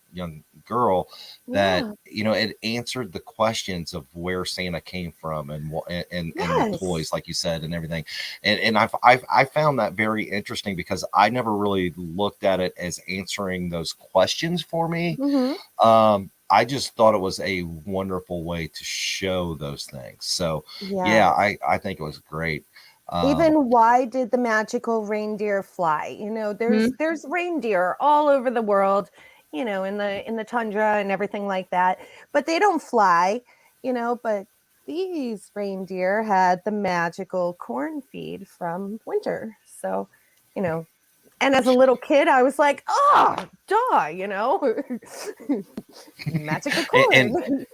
A: girl, that it answered the questions of where Santa came from and the toys, like you said, and everything. And I found that very interesting, because I never really looked at it as answering those questions for me. I just thought it was a wonderful way to show those things. So yeah, I think it was great.
E: Even why did the magical reindeer fly? There's reindeer all over the world, in the tundra and everything like that, but they don't fly, but these reindeer had the magical corn feed from winter. So, and as a little kid, I was like, oh, duh, magical corn.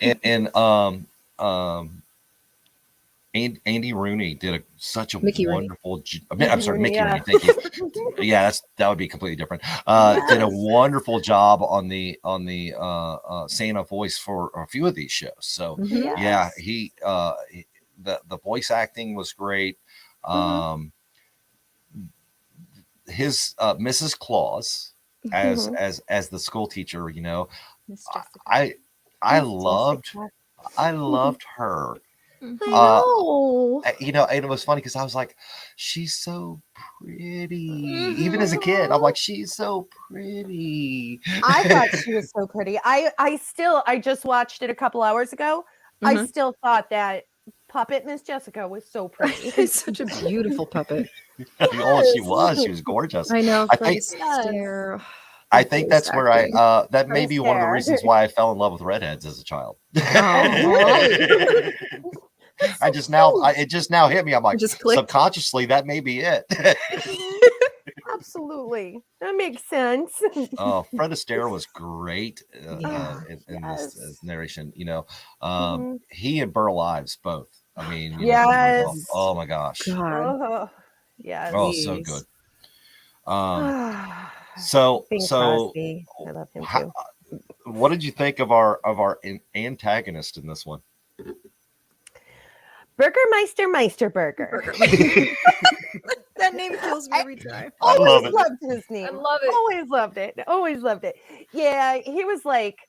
A: And Andy Rooney did such a
C: Mickey
A: wonderful I'm sorry, Mickey Rooney, thank you. Yeah, that would be completely different. Did a wonderful job on the Santa voice for a few of these shows. So yeah, he the voice acting was great. His Mrs. Claus as the school teacher, I loved her.
E: I know.
A: And it was funny because I was like, she's so pretty. Even as a kid, I'm like, she's so pretty.
E: I thought she was so pretty. I just watched it a couple hours ago. I still thought that puppet Miss Jessica was so pretty.
C: It's such a beautiful puppet.
A: She was gorgeous.
C: I know.
A: I think that's where that may be one of the reasons why I fell in love with redheads as a child. It just now hit me. I'm like, subconsciously, that may be it.
E: Absolutely. That makes sense.
A: Fred Astaire was great in this narration. He and Burl Ives both. I mean, oh my gosh.
E: God. Yes.
A: Oh, so good. So
E: Crosby. I love him too.
A: What did you think of our antagonist in this one?
E: Burgermeister Meisterburger.
B: That name kills me every time.
E: Always loved his name.
B: I love it.
E: Always loved it. Yeah, he was like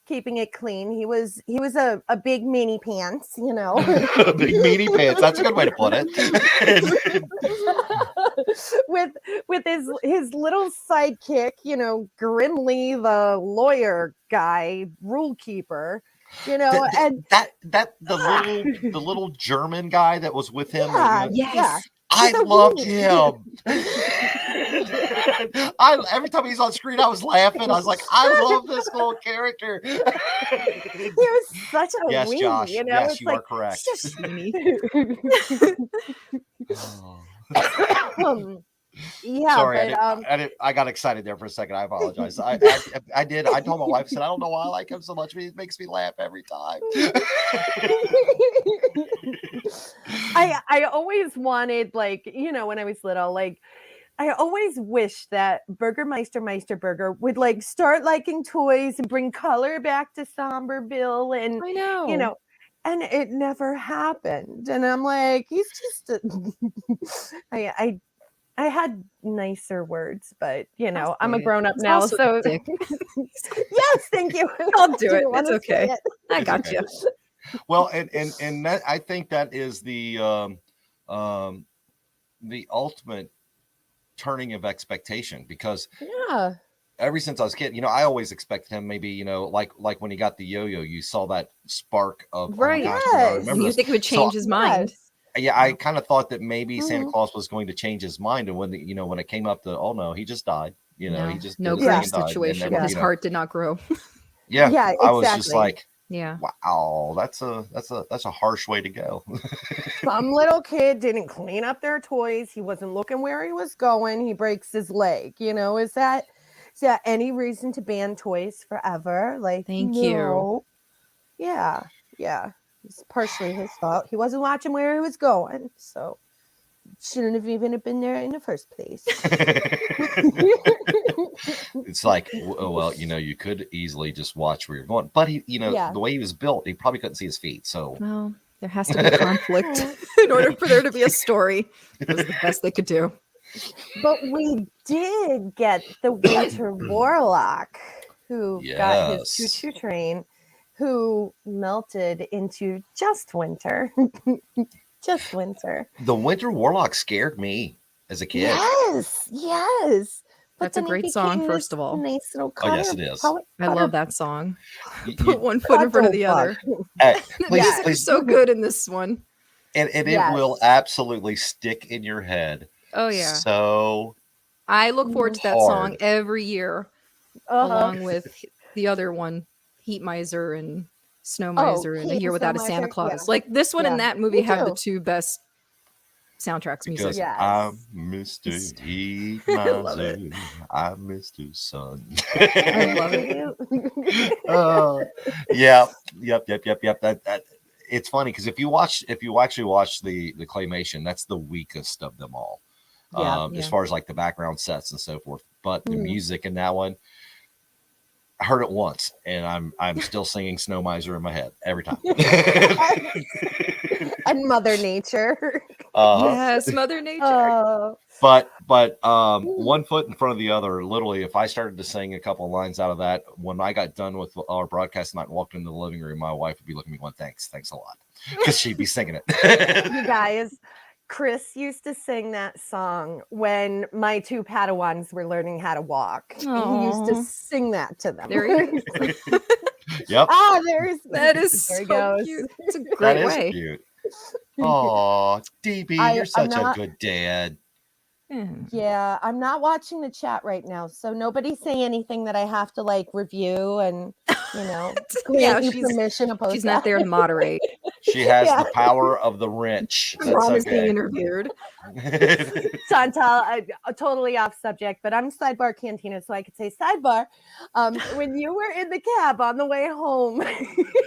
E: keeping it clean. He was a big meanie pants,
A: Big meanie pants. That's a good way to put it.
E: with his little sidekick, Grimly, the lawyer guy, rule keeper. And
A: the little German guy that was with him.
E: Yes.
A: I loved him. Every time he's on screen, I was laughing. I was like, I love this little character.
E: He was such a
A: yes,
E: weenie,
A: Josh. Yes, you
E: like,
A: are correct.
E: Yeah,
A: Sorry,
E: but
A: I got excited there for a second. I apologize. I did. I told my wife, I said, I don't know why I like him so much, but he makes me laugh every time.
E: I always wanted, like, when I was little, like, I always wished that Meister Burger would like start liking toys and bring color back to Somberville, and
C: I know.
E: And it never happened. And I'm like, he's just I had nicer words, but I'm a grown up now, so
C: dick.
E: yes, thank you.
C: I'll do it. It's okay. I got you.
A: Well, and that, I think that is the ultimate turning of expectation, because ever since I was a kid, I always expected him, maybe, like when he got the yo-yo, you saw that spark of,
C: right.
A: Oh my gosh, I remember
C: you think it would change his mind.
A: Yeah, I kind of thought that maybe Santa Claus was going to change his mind, and when when it came up to, oh no, he just died. He just
C: no grief situation. Then, his heart did not grow.
A: Yeah,
E: exactly.
A: I was just like,
C: yeah,
A: wow, that's a harsh way to go.
E: Some little kid didn't clean up their toys. He wasn't looking where he was going. He breaks his leg. Is that any reason to ban toys forever? Like,
C: thank you.
E: Yeah. It's partially his fault. He wasn't watching where he was going, so shouldn't have even been there in the first place.
A: It's like, well, you could easily just watch where you're going, but he, the way he was built, he probably couldn't see his feet. So,
C: well, there has to be conflict in order for there to be a story. It was the best they could do.
E: But we did get the Winter Warlock, who got his choo-choo train, who melted into just winter. Just winter.
A: The Winter Warlock scared me as a kid.
E: Yes.
C: That's a great song, first of all.
E: Nice little
A: Oh, yes, it is.
C: I love that song. Put one foot in front of the other.
A: Please.
C: So good in this one.
A: And it will absolutely stick in your head.
C: Oh, yeah.
A: So
C: I look forward to that song every year, along with the other one, Heat Miser and Snow Miser and A Year Without a Santa Claus. Yeah. Like, this one and that movie have the two best soundtracks music.
A: Because I'm Mr. Heat Miser. I'm Mr. Sun.
C: I love it.
A: Yep. That it's funny because if you actually watch the Claymation, that's the weakest of them all. As far as like the background sets and so forth. But the music in that one, I heard it once, and I'm still singing Snow Miser in my head every time.
E: And Mother Nature.
C: Yes, Mother Nature.
A: But one foot in front of the other. Literally, if I started to sing a couple of lines out of that, when I got done with our broadcast night and walked into the living room, my wife would be looking at me going, thanks a lot, because she'd be singing it.
E: You guys, Chris used to sing that song when my two Padawans were learning how to walk.
C: Aww.
E: He used to sing that to them.
C: There he is.
A: Yep.
C: That is so goes. Cute. It's a great way.
A: Cute. Oh, DB, you're such a good dad.
E: Yeah, I'm not watching the chat right now, so nobody say anything that I have to like review and grant you permission to post.
C: She's not there to moderate.
A: She has the power of the wrench.
C: Ron being interviewed.
E: Chantal, totally off subject, but I'm Sidebar Cantina, so I could say sidebar. When you were in the cab on the way home,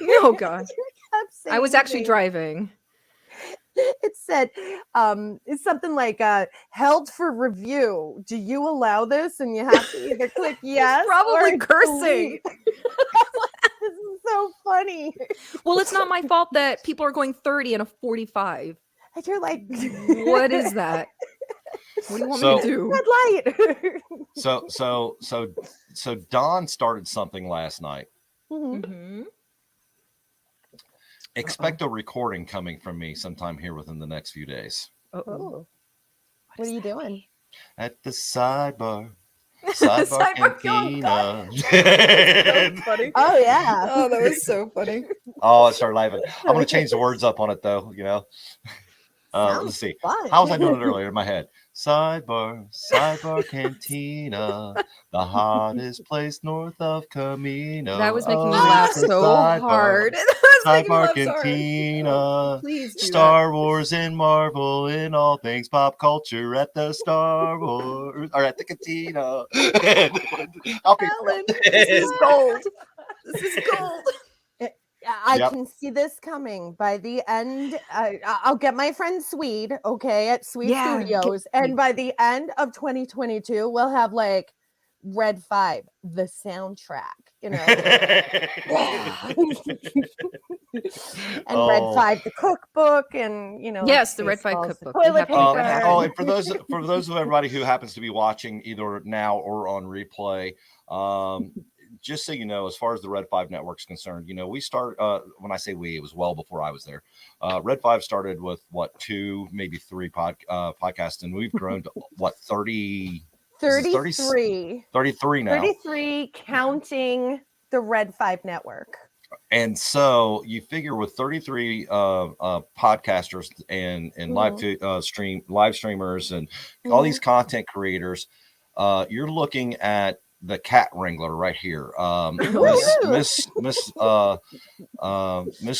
C: oh god, I was actually driving.
E: It said it's something like held for review. Do you allow this? And you have to either click yes,
C: probably cursing.
E: This is so funny.
C: Well, it's not my fault that people are going 30 and a 45.
E: And you're like,
C: what is that? What do you want me to do?
E: Red light.
A: So Don started something last night.
C: Mm-hmm.
A: Expect a recording coming from me sometime here within the next few days.
E: Oh. What are you doing?
A: At the sidebar. Sidebar Cantina.
C: So funny.
E: Oh, yeah.
C: Oh, that was so funny.
A: Oh, I started laughing. I'm going to change the words up on it, though, Let's see.
E: Fun.
A: How was I doing it earlier in my head? Sidebar Cantina, the hottest place north of Camino.
C: That was making me
A: Oh,
C: laugh
A: it's a
C: so hard. That was making me
A: Sidebar
C: laugh so hard.
A: Cantina,
C: Please do
A: Star Wars and Marvel and all things pop culture at the Star Wars or at the Cantina. I'll be
C: Alan, this is gold. This is gold.
E: I
A: Yep.
E: can see this coming by the end. I'll get my friend Swede, okay, at Swede
C: Yeah,
E: Studios, and by the end of 2022, we'll have like Red 5, the soundtrack, you know. And Red 5, the cookbook, and you know,
C: Yes, the Red 5
E: Spaceballs,
C: cookbook.
E: the
C: We
E: toilet
C: have to make
E: paper.
C: that happen.
A: Oh, and for those of everybody who happens to be watching either now or on replay, just so you know, as far as the Red 5 Network is concerned, you know, we start, when I say we, it was well before I was there. Red 5 started with, 2, maybe 3 podcasts, and we've grown to, 33? 33 now.
E: 33 counting the Red 5 Network.
A: And so you figure with 33 podcasters and live streamers and all these content creators, you're looking at the cat wrangler right here. Miss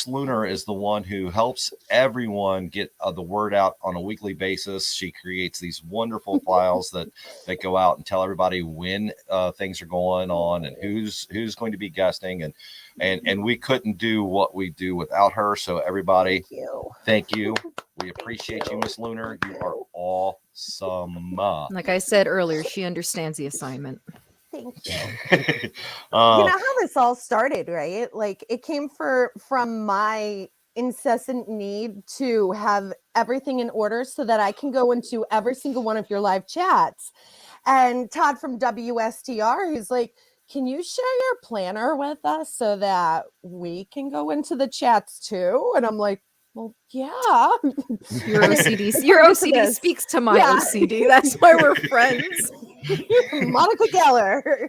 A: Lunar is the one who helps everyone get the word out on a weekly basis. She creates these wonderful files that go out and tell everybody when things are going on and who's going to be guesting, and we couldn't do what we do without her. So everybody, thank you. We appreciate you, Miss Lunar. You are awesome.
C: Like I said earlier, she understands the assignment.
E: Thank you. You know how this all started, right? Like it came from my incessant need to have everything in order so that I can go into every single one of your live chats. And Todd from WSTR, he's like, can you share your planner with us so that we can go into the chats too? And I'm like, well, yeah.
C: Your OCD speaks to my OCD. That's why we're friends.
E: Monica Geller.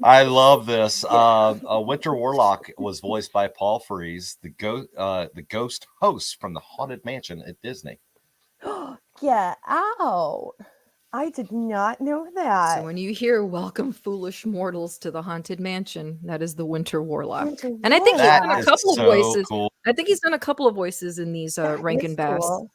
A: I love this. Winter Warlock was voiced by Paul Frees, the ghost host from the Haunted Mansion at Disney.
E: Get out. I did not know that.
C: So when you hear "Welcome, foolish mortals, to the Haunted Mansion," that is the Winter Warlock. And I think he's done a couple of voices. Cool. I think he's done a couple of voices in these Rankin Bass.
E: Cool.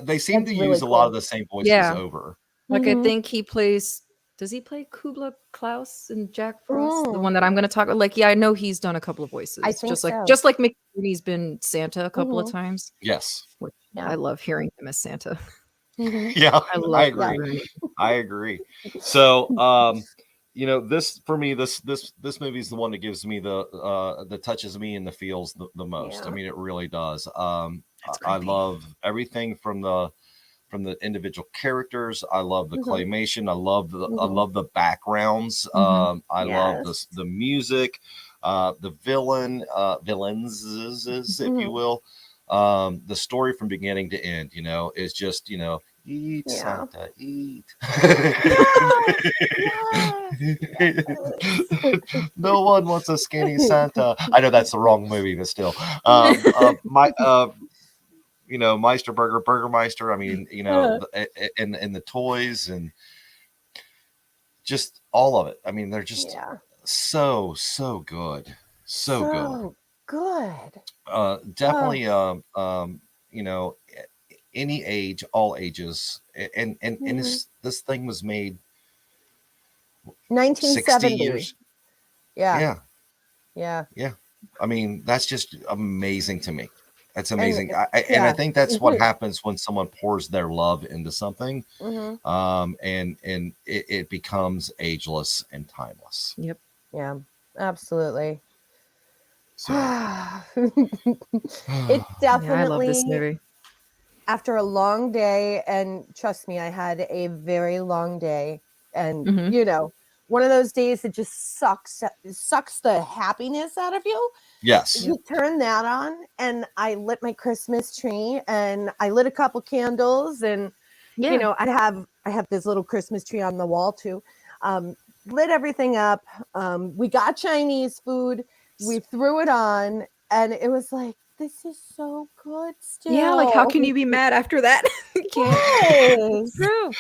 A: They seem to use a lot of the same voices over.
C: Like I think he plays. Does he play Kubla Klaus and Jack Frost? The one that I'm going to talk about. Like, yeah, I know he's done a couple of voices.
E: I think
C: just like Mickey Rooney's been Santa a couple of times.
A: Yes,
C: I love hearing him as Santa.
A: Yeah, I agree. So, you know, this for me, this movie is the one that gives me that touches me and the feels the most. I mean, it really does. I love everything from the individual characters. I love the claymation. I love the backgrounds. I love the music, the villains, if you will. The story from beginning to end, you know, is just, you know, eat Santa, eat. No one wants a skinny Santa. I know that's the wrong movie, but still, you know, Meisterburger, Burgermeister. I mean, you know, and the toys and just all of it. I mean, they're just so good, so good. Definitely, you know, any age, all ages, and this thing was made
E: 1970. Yeah.
A: I mean, that's just amazing to me. That's amazing. And I think that's what happens when someone pours their love into something, and it becomes ageless and timeless.
C: Yep.
E: Yeah, absolutely.
A: So.
E: It definitely,
C: I love this movie.
E: After a long day, and trust me, I had a very long day, and you know, one of those days that just sucks the happiness out of you.
A: Yes.
E: You turn that on, and I lit my Christmas tree, and I lit a couple candles, and you know, I have this little Christmas tree on the wall too. Lit everything up. We got Chinese food. We threw it on, and it was like, this is so good still.
C: Yeah, like how can you be mad after that? You can't.
E: Yes.
C: True.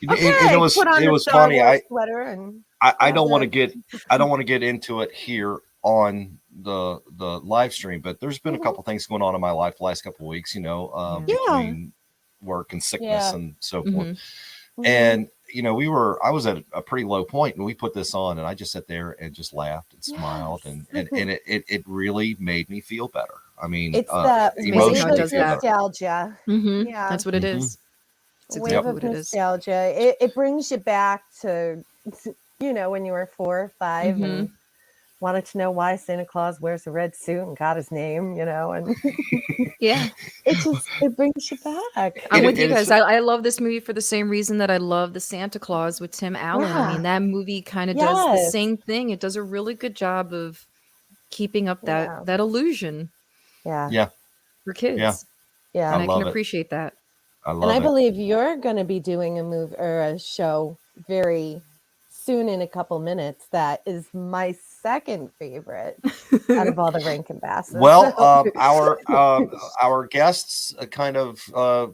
E: Okay,
A: it was
E: put on
A: it
E: the
A: was
E: Star
A: funny.
E: Wars sweater and
A: I don't want to get into it here on the live stream, but there's been a couple things going on in my life the last couple of weeks, between work and sickness and so forth. And I was at a pretty low point, and we put this on, and I just sat there and just laughed and smiled, and it really made me feel better. I mean,
E: it's that wave of nostalgia.
C: Yeah, that's what it is. It's
E: exactly wave of nostalgia. It brings you back to when you were 4 or 5 and wanted to know why Santa Claus wears a red suit and got his name, and it brings you back.
C: I'm with you guys. I love this movie for the same reason that I love the Santa Claus with Tim Allen. I mean, that movie kind of does the same thing. It does a really good job of keeping up that illusion. For kids.
E: Yeah.
C: And I can appreciate that.
E: I believe you're going to be doing a movie or a show very soon in a couple minutes. That is my second favorite out of all the Rankin Basses.
A: Well, our guests kind of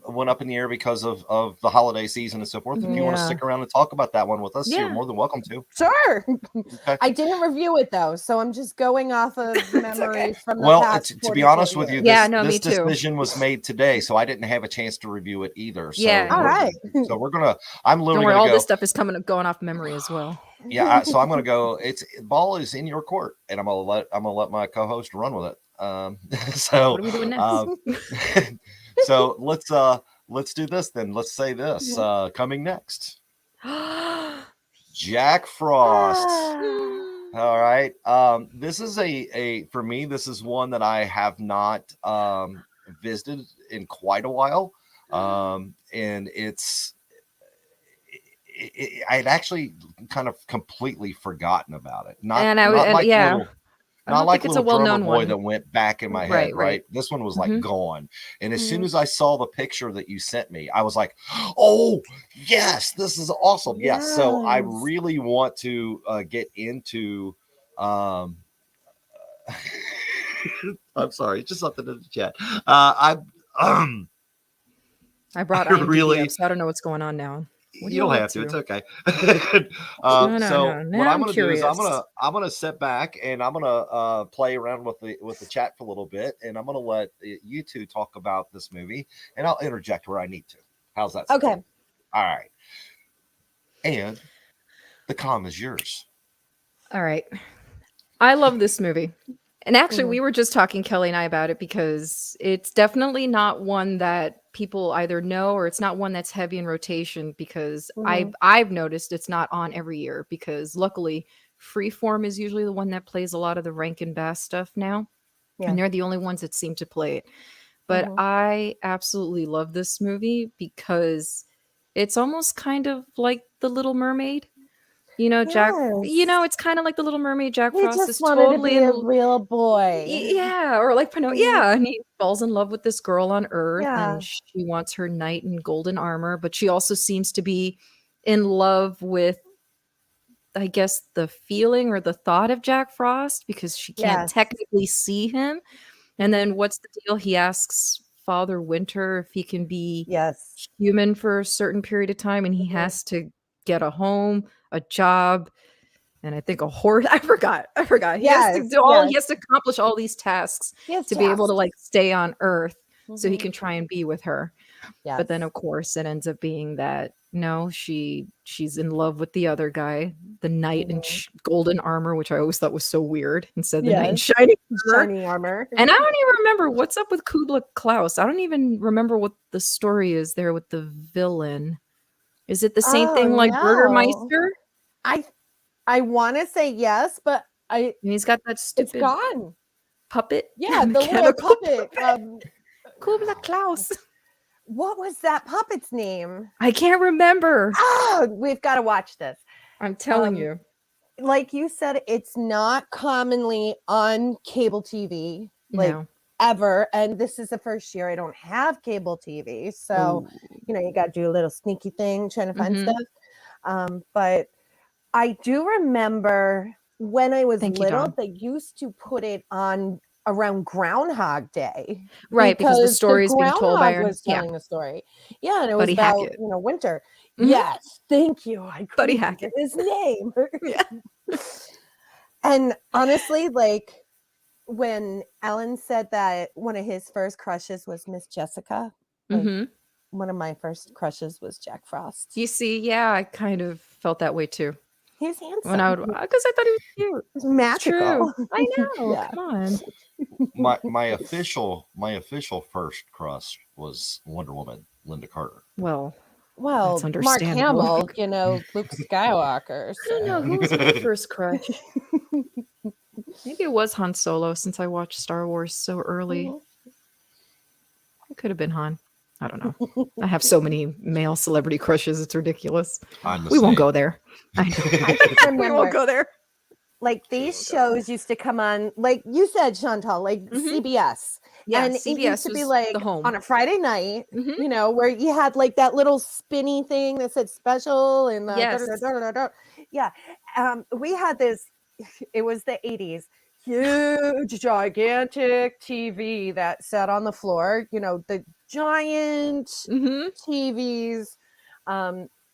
A: went up in the air because of the holiday season and so forth. If you want to stick around and talk about that one with us, you're more than welcome to.
E: Sure. Okay. I didn't review it though, so I'm just going off of memories from the past.
A: To be honest with you, this decision was made today, so I didn't have a chance to review it either. So
E: all right.
A: So I'm literally
C: don't worry, all this stuff is going off memory as well.
A: Yeah, so I'm gonna go. Ball is in your court, and I'm gonna let my co-host run with it. So
C: what are we doing next?
A: So let's do this then. Let's say this. Coming next, Jack Frost. All right. This is for me. This is one that I have not visited in quite a while, and I'd actually kind of completely forgotten about it. Not like it's a well-known one that went back in my head. Right. This one was like gone. And as soon as I saw the picture that you sent me, I was like, "Oh yes, this is awesome." Yes. So I really want to get into. I'm sorry, just something in the chat. I
C: brought IMDb up, so I don't know what's going on now.
A: You don't have to. It's okay. So what I'm going to do is I'm going to sit back and I'm going to play around with the chat for a little bit, and I'm going to let you two talk about this movie, and I'll interject where I need to. How's that sound?
E: Okay.
A: All right. And the comm is yours.
C: All right. I love this movie. And actually, we were just talking, Kelly and I, about it because it's definitely not one that people either know or it's not one that's heavy in rotation because I've noticed it's not on every year because luckily Freeform is usually the one that plays a lot of the Rankin Bass stuff now. Yeah. And they're the only ones that seem to play it. But I absolutely love this movie because it's almost kind of like The Little Mermaid. Jack, it's kind of like The Little Mermaid. Jack Frost is totally
E: a real boy.
C: Yeah, or like Pinocchio. Yeah, and he falls in love with this girl on Earth and she wants her knight in golden armor, but she also seems to be in love with, I guess, the feeling or the thought of Jack Frost because she can't technically see him. And then what's the deal? He asks Father Winter if he can be human for a certain period of time, and he has to get a home, a job, and I think a horse. I forgot. He has to do he has to accomplish all these tasks to be able to like stay on Earth so he can try and be with her. Yes. But then of course it ends up being that no, she's in love with the other guy, the knight in golden armor, which I always thought was so weird. Instead, the knight in shiny armor. And I don't even remember what's up with Kubla Klaus. I don't even remember what the story is there with the villain. Is it the same thing like Burgermeister?
E: I want to say yes, but
C: and he's got that stupid
E: it's gone
C: puppet.
E: Yeah, the little puppet.
C: Kubla Klaus.
E: What was that puppet's name?
C: I can't remember.
E: Oh, we've got to watch this.
C: I'm telling you.
E: Like you said, it's not commonly on cable TV. Ever, and this is the first year I don't have cable TV, so you got to do a little sneaky thing trying to find stuff. But I do remember when I was little, they used to put it on around Groundhog Day,
C: Right, because the story is being told by
E: Groundhog was telling the story. Yeah, and it was
C: Buddy
E: about
C: Hackett.
E: winter.
C: Mhm.
E: Yes, thank you. I
C: Buddy
E: couldn't
C: Hackett.
E: think of his name.
C: Yeah.
E: And honestly, like when Alan said that one of his first crushes was Miss Jessica, like
C: Mhm.
E: one of my first crushes was Jack Frost.
C: You see, yeah, I kind of felt that way too.
E: He's handsome.
C: When I would, because I thought he was cute.
E: He's magical.
C: True. I know.
E: Yeah.
C: Come on.
A: My official first crush was Wonder Woman, Linda Carter.
C: Well,
E: Well,
C: That's
E: Mark
C: understandable.
E: Hamill, Luke Skywalker.
C: I don't know who was my first crush. Maybe it was Han Solo, since I watched Star Wars so early. It could have been Han. I don't know. I have so many male celebrity crushes; it's ridiculous. We won't go there. I know. We won't go there.
E: Like these shows used to come on, like you said, Chantal, like CBS.
C: Yeah,
E: and
C: CBS
E: it used to be
C: was
E: like
C: the home.
E: on a Friday night,
C: Mhm.
E: where you had like that little spinny thing that said special and
C: Yes.
E: yeah. We had this. It was the 80s. Huge, gigantic TV that sat on the floor. The giant
C: Mhm.
E: TVs.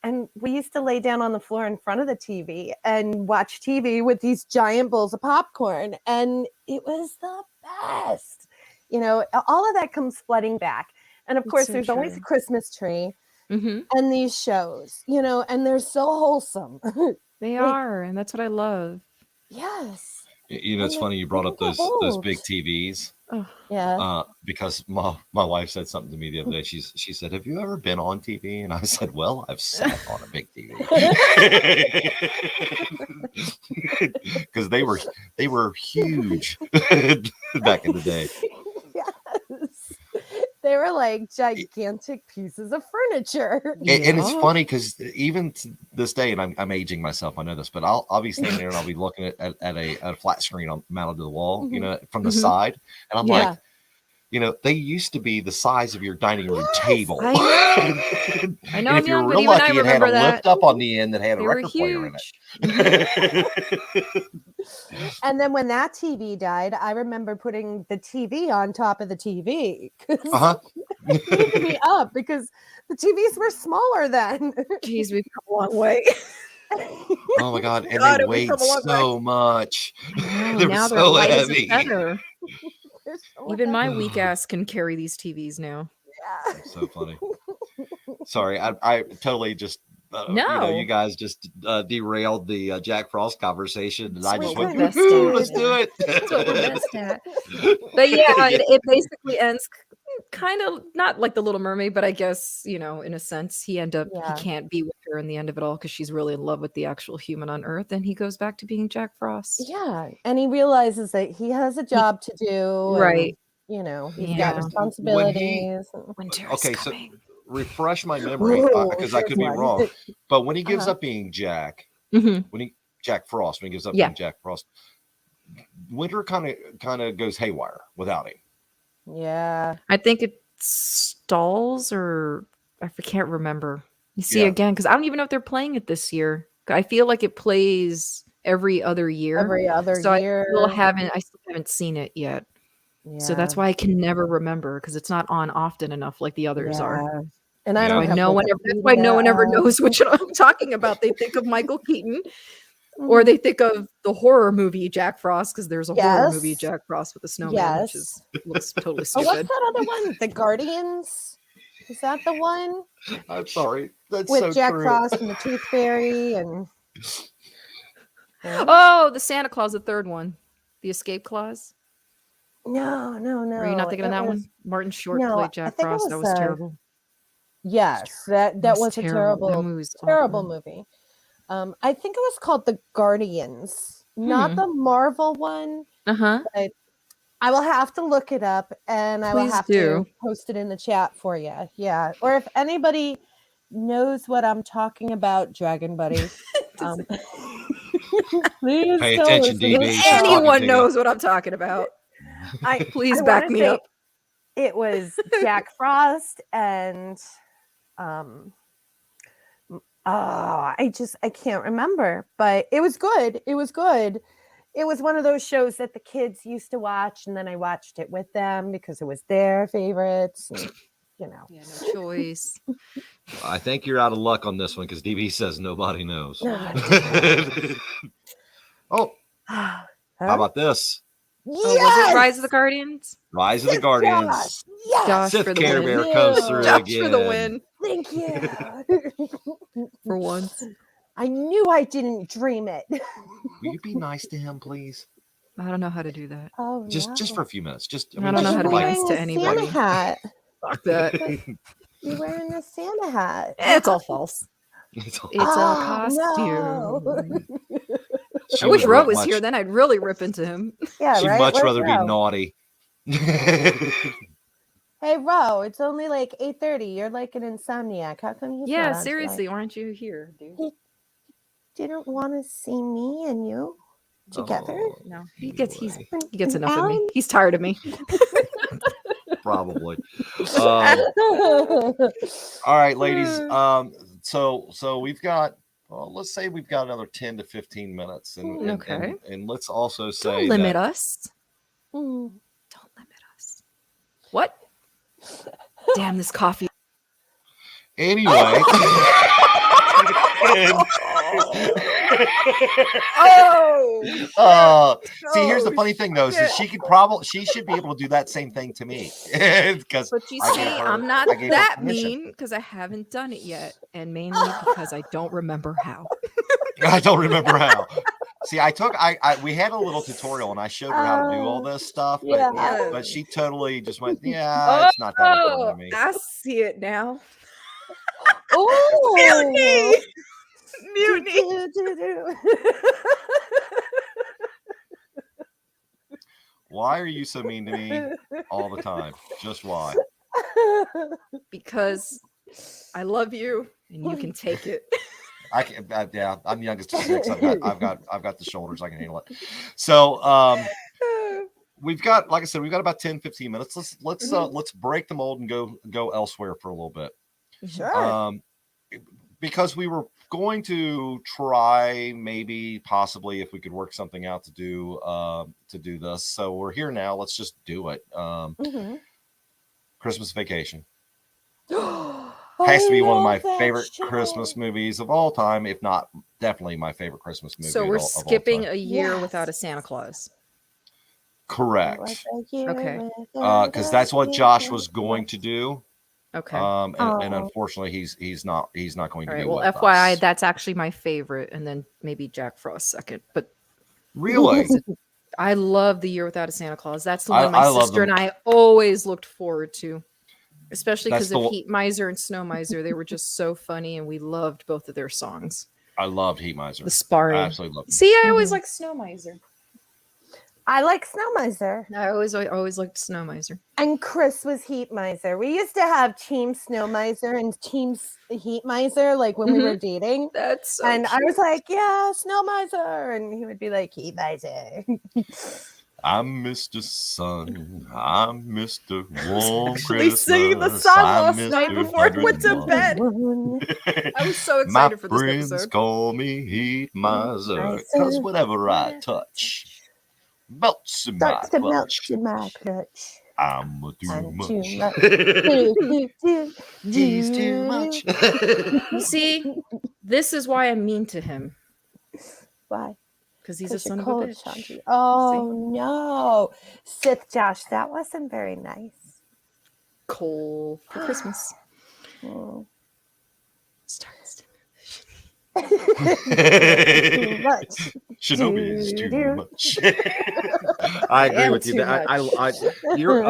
E: And we used to lay down on the floor in front of the TV and watch TV with these giant bowls of popcorn. And it was the best. All of that comes flooding back. And of
C: It's
E: course,
C: so
E: there's always a
C: true.
E: Christmas tree
C: Mhm.
E: and these shows, and they're so wholesome.
C: They
E: Like-
C: are, and that's what I love.
E: Yes.
A: It's funny you brought up those big TVs.
C: Oh,
E: Yeah.
A: Because my wife said something to me the other day. She said, "Have you ever been on TV?" And I said, "Well, I've sat on a big TV." Because they were huge back in the day.
E: Yes. They were like gigantic pieces of furniture.
A: And it's funny because even to this day, and I'm aging myself, I know this, but I'll be standing there and I'll be looking at a flat screen mounted to the wall, from the side, and I'm like, they used to be the size of your dining room table.
C: I know. I know.
A: And if you're real lucky, it had a lift up on the end that had a record player in it.
E: And then when that TV died, I remember putting the TV on top of the TV. It needed to be up because the TVs were smaller then.
C: Jeez, we've come a long way.
A: Oh my God. And they weighed so much. They were
C: now
A: so
C: they're light
A: heavy.
C: as a feather.
E: So
C: Even my
E: heavy.
C: weak ass can carry these TVs now.
E: Yeah.
A: So funny. Sorry, I totally just
C: No.
A: you guys just derailed the Jack Frost conversation, and I just went,
C: Let's
A: let's do it.
C: That's what we're best at. But yeah, it basically ends kind of not like the Little Mermaid, but I guess in a sense he can't be with her in the end of it all because she's really in love with the actual human on Earth, and he goes back to being Jack Frost.
E: Yeah, and he realizes that he has a job to do,
C: right?
E: And, he's got responsibilities.
C: Winter
A: Okay,
C: is coming.
A: so refresh my memory because I could be wrong. But when he gives up being Jack, Jack Frost, when he gives up being Jack Frost, winter kind of goes haywire without him.
E: Yeah,
C: I think it stalls, or I can't remember. You see again because I don't even know if they're playing it this year. I feel like it plays every other year.
E: So
C: I still haven't seen it yet. Yeah. So that's why I can never remember because it's not on often enough like the others are.
E: And I don't
C: know. That's why no one ever knows which one I'm talking about. They think of Michael Keaton. Or they think of the horror movie Jack Frost because there's a horror movie Jack Frost with a snowman, which looks totally stupid.
E: What's that other one? The Guardians? Is that the one?
A: I'm sorry. That's
E: with
A: so
E: Jack
A: true.
E: Frost and the Tooth Fairy and
C: oh, the Santa Claus, the third one, the Escape Claus.
E: No.
C: Are you not thinking of that one? Martin Short played Jack Frost. That was terrible.
E: Yes, that was a terrible movie. I think it was called The Guardians, not the Marvel one. But I will have to look it up, and I will have to post it in the chat for you. Yeah, or if anybody knows what I'm talking about, Dragon Buddy, please
A: pay attention, DB.
C: Anyone knows what I'm talking about. Please back me up.
E: It was Jack Frost and I can't remember, but it was good. it was one of those shows that the kids used to watch, and then I watched it with them because it was their favorites. And, you know,
C: Yeah, no choice.
A: I think you're out of luck on this one because DB says nobody knows. Oh, how about this?
C: Oh, was it Rise of the Guardians?
A: Rise of the Guardians.
E: Josh. Yes.
C: Josh
A: Sith
C: for the
A: Care
C: win.
A: Bear comes through
C: Josh
A: again.
C: for the win.
E: Thank you.
C: For once.
E: I knew I didn't dream it.
A: Will you be nice to him, please?
C: I don't know how to do that.
E: Oh,
A: Just for a few minutes. Just
C: I don't know how to be
E: You're
C: nice
E: wearing
C: to
E: a
C: anybody.
E: Santa hat.
C: Fuck that.
E: You're wearing a Santa hat.
C: It's all false.
A: It's all-
C: It's a
E: Oh,
C: costume.
E: no.
A: She
C: I wish
A: would
C: Ro
A: much-
C: was here. Then I'd really rip into him.
E: Yeah,
A: She'd
E: right?
A: much
E: Where's
A: rather be
E: Ro?
A: naughty.
E: Hey, Ro, it's only like 8:30. You're like an insomniac. How come he's
C: Yeah,
E: not on
C: seriously,
E: tonight?
C: aren't you here, dude?
E: Didn't want to see me and you together?
A: Oh,
C: No, he gets
A: anyway,
C: he gets
E: And
C: enough of me.
E: Alan?
C: He's tired of me.
A: probably. All right, ladies. So we've got. Well, let's say we've got another 10 to 15 minutes, and
C: Okay.
A: and let's also
C: Don't
A: say
C: limit
A: that,
C: us. Don't limit us. What? Damn, this coffee.
A: anyway.
C: Oh!
A: See, here's the funny thing, though, is that she should be able to do that same thing to me, because
C: But you
A: I
C: see,
A: gave her-
C: I'm not
A: I gave her
C: that
A: permission.
C: mean because I haven't done it yet, and mainly because I don't remember how.
A: I don't remember how. See, we had a little tutorial and I showed her how to do all this stuff, but,
E: Yeah.
A: but she totally just went, yeah, it's not that important to me.
C: I see it now.
E: Oh,
C: Mutiny.
A: Why are you so mean to me all the time? Just why?
C: Because I love you and you can take it.
A: I can, yeah, I'm the youngest of 6. I've got the shoulders. I can handle it. So, we've got, like I said, we've got about 10, 15 minutes. Let's break the mold and go elsewhere for a little bit.
E: Sure.
A: Because we were going to try, maybe, possibly, if we could work something out to do this. So we're here now. Let's just do it. Christmas Vacation has to be one of my favorite Christmas movies of all time, if not definitely my favorite Christmas movie.
C: So we're
A: of all
C: skipping
A: time.
C: a year
E: Yes.
C: without a Santa Claus.
A: Correct.
C: Okay.
A: Because that's what Josh was going to do.
C: Okay.
A: And
E: Oh.
A: unfortunately he's not going
C: All
A: to
C: right.
A: be
C: Well,
A: with
C: FYI,
A: us.
C: that's actually my favorite, and then maybe Jack Frost second. But
A: Really?
C: I love The Year Without a Santa Claus. That's the
A: I
C: one my
A: love
C: sister
A: them.
C: and I always looked forward to, especially
A: That's
C: because
A: the
C: of
A: one-
C: Heat Miser and Snow Miser. They were just so funny, and we loved both of their songs.
A: I loved Heat Miser.
C: The sparring.
A: I absolutely loved it.
C: See, I always liked Snow Miser.
E: I like Snow Miser.
C: I always liked Snow Miser.
E: And Chris was Heat Miser. We used to have Team Snow Miser and Team Heat Miser, like when we were dating.
C: That's so
E: And I
C: cute.
E: was like, yeah, Snow Miser. And he would be like, Heat Miser.
A: I'm Mr. Sun. I'm Mr. Warm
C: actually
A: Christmas.
C: singing the song
A: I'm
C: last night
A: Mr.
C: before I went to
A: 101.
C: bed. I was so
A: My
C: excited for this
A: friends
C: episode.
A: call me Heat Miser, because whatever I touch melts in my
E: Starts to melt
A: clutch.
E: in my clutch.
A: I'm a too
E: I'm
A: much.
E: too much.
A: He's too much.
C: You see, this is why I'm mean to him,
E: Why?
C: because he's a
E: 'Cause you're
C: son of a
E: cold,
C: bitch.
E: Chantal. Oh no, Sith Josh, that wasn't very nice.
C: Coal for Christmas.
E: Mm.
C: Starts.
E: Too much.
A: Shinobi is too
E: Do-do.
A: much. I agree
C: am
A: with you.
C: too
A: I your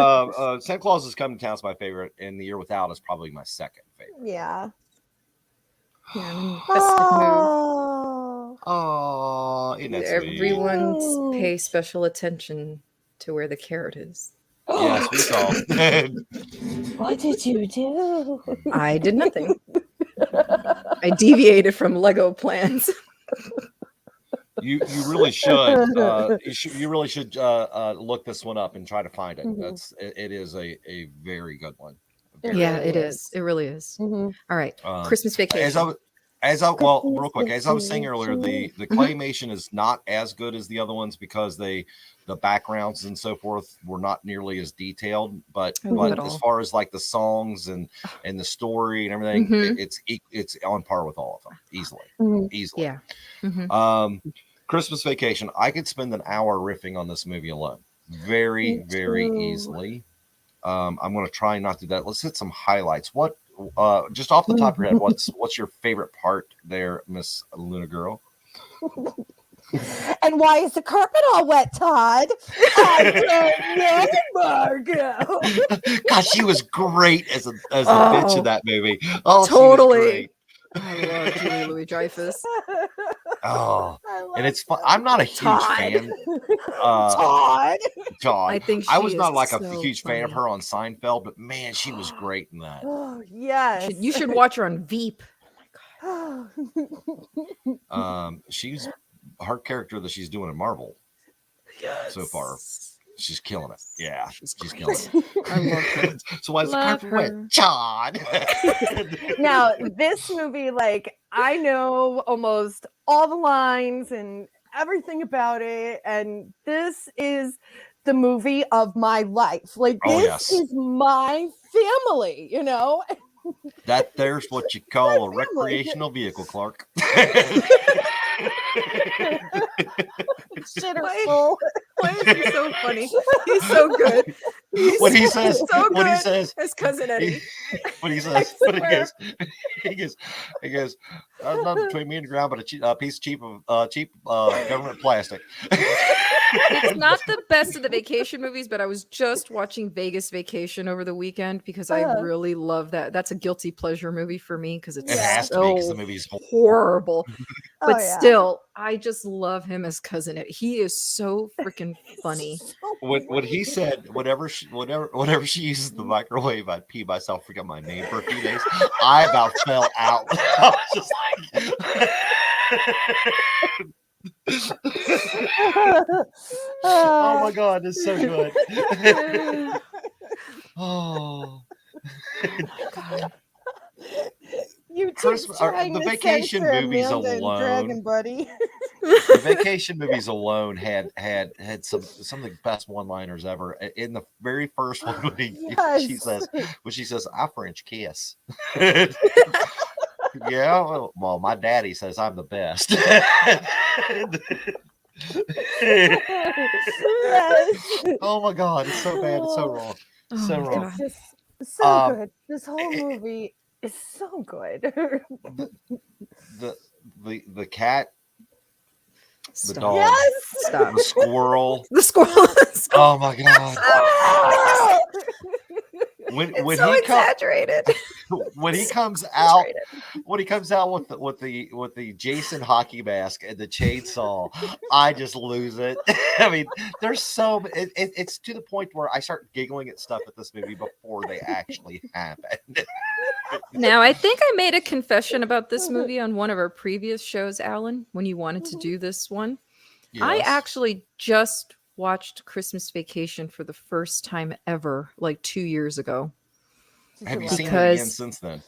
A: Santa Claus is Coming to Town is my favorite, and The Year Without is probably my second favorite.
E: Yeah.
C: Yeah, I'm in festive mood.
E: Oh.
A: Oh, isn't that sweet?
C: Everyone
E: Ooh.
C: pay special attention to where the carrot is.
A: Yes, we saw.
E: What did you do?
C: I did nothing. I deviated from Lego plans.
A: You really should. You really should look this one up and try to find it.
E: Mhm.
A: It is a very good one.
E: It
C: Yeah,
E: really
C: it
E: is.
C: is. It really is.
E: Mhm.
C: All right.
A: Um,
C: Christmas
A: As
C: vacation.
A: real quick, as I was saying earlier, the claymation is not as good as the other ones because the backgrounds and so forth were not nearly as detailed. But as far as like the songs and the story and everything, it's on par with all of them easily.
C: Yeah.
A: Christmas Vacation. I could spend an hour riffing on this movie alone, very easily. I'm going to try not to do that. Let's hit some highlights. What? Just off the top of your head, what's your favorite part there, Miss Luna Girl?
E: And why is the carpet all wet, Todd? I don't know, Margot.
A: God, she was great as a bitch in that movie. Oh,
C: totally. I love Julia Louis-Dreyfus.
A: Oh, and it's fun. I'm not a huge fan.
E: Todd.
C: I think
A: I was not like a huge fan of her on Seinfeld, but man, she was great in that.
E: Oh yes,
C: you should watch her on Veep.
E: Oh my
A: God. She's her character that she's doing in Marvel.
C: Yes.
A: So far. She's killing it. Yeah, she's killing it.
C: I love her.
A: So why is the carpet wet? John.
E: Now, this movie, like, I know almost all the lines and everything about it, and this is the movie of my life. Like, this is my family, you know?
A: That there's what you call a recreational vehicle, Clark.
E: Shitterful.
C: Why is he so funny? He's so good.
A: What he says,
C: his cousin Eddie.
A: What he says, he goes, nothing between me and the ground but a piece of cheap government plastic.
C: It's not the best of the vacation movies, but I was just watching Vegas Vacation over the weekend because I really love that. That's a guilty pleasure movie for me because it's
A: the movie's
C: horrible. But still, I just love him as cousin Ed. He is so freaking funny.
A: When he said whenever she uses the microwave, I'd pee myself, forget my name for a few days. I about fell out. I was just like oh my God, it's so good. Oh
E: my God. You
A: the vacation movies alone,
E: Dragon Buddy.
A: The vacation movies alone had some of the best one-liners ever. In the very first one, when she says, "I French kiss." Yeah, well, my daddy says I'm the best. Oh my God, it's so bad, it's so wrong, so wrong.
E: It's just so good. This whole movie is so good.
A: The cat, the dog,
C: Stop.
A: the squirrel.
C: Oh
A: my God. When
C: so
A: he
C: exaggerated.
A: When he comes out with the Jason hockey mask and the chainsaw, I just lose it. I mean, there's so it's to the point where I start giggling at stuff at this movie before they actually happen.
C: Now, I think I made a confession about this movie on one of our previous shows, Alan, when you wanted to do this one. Yes. I actually just watched Christmas Vacation for the first time ever, like 2 years ago.
A: Have you seen it again since then?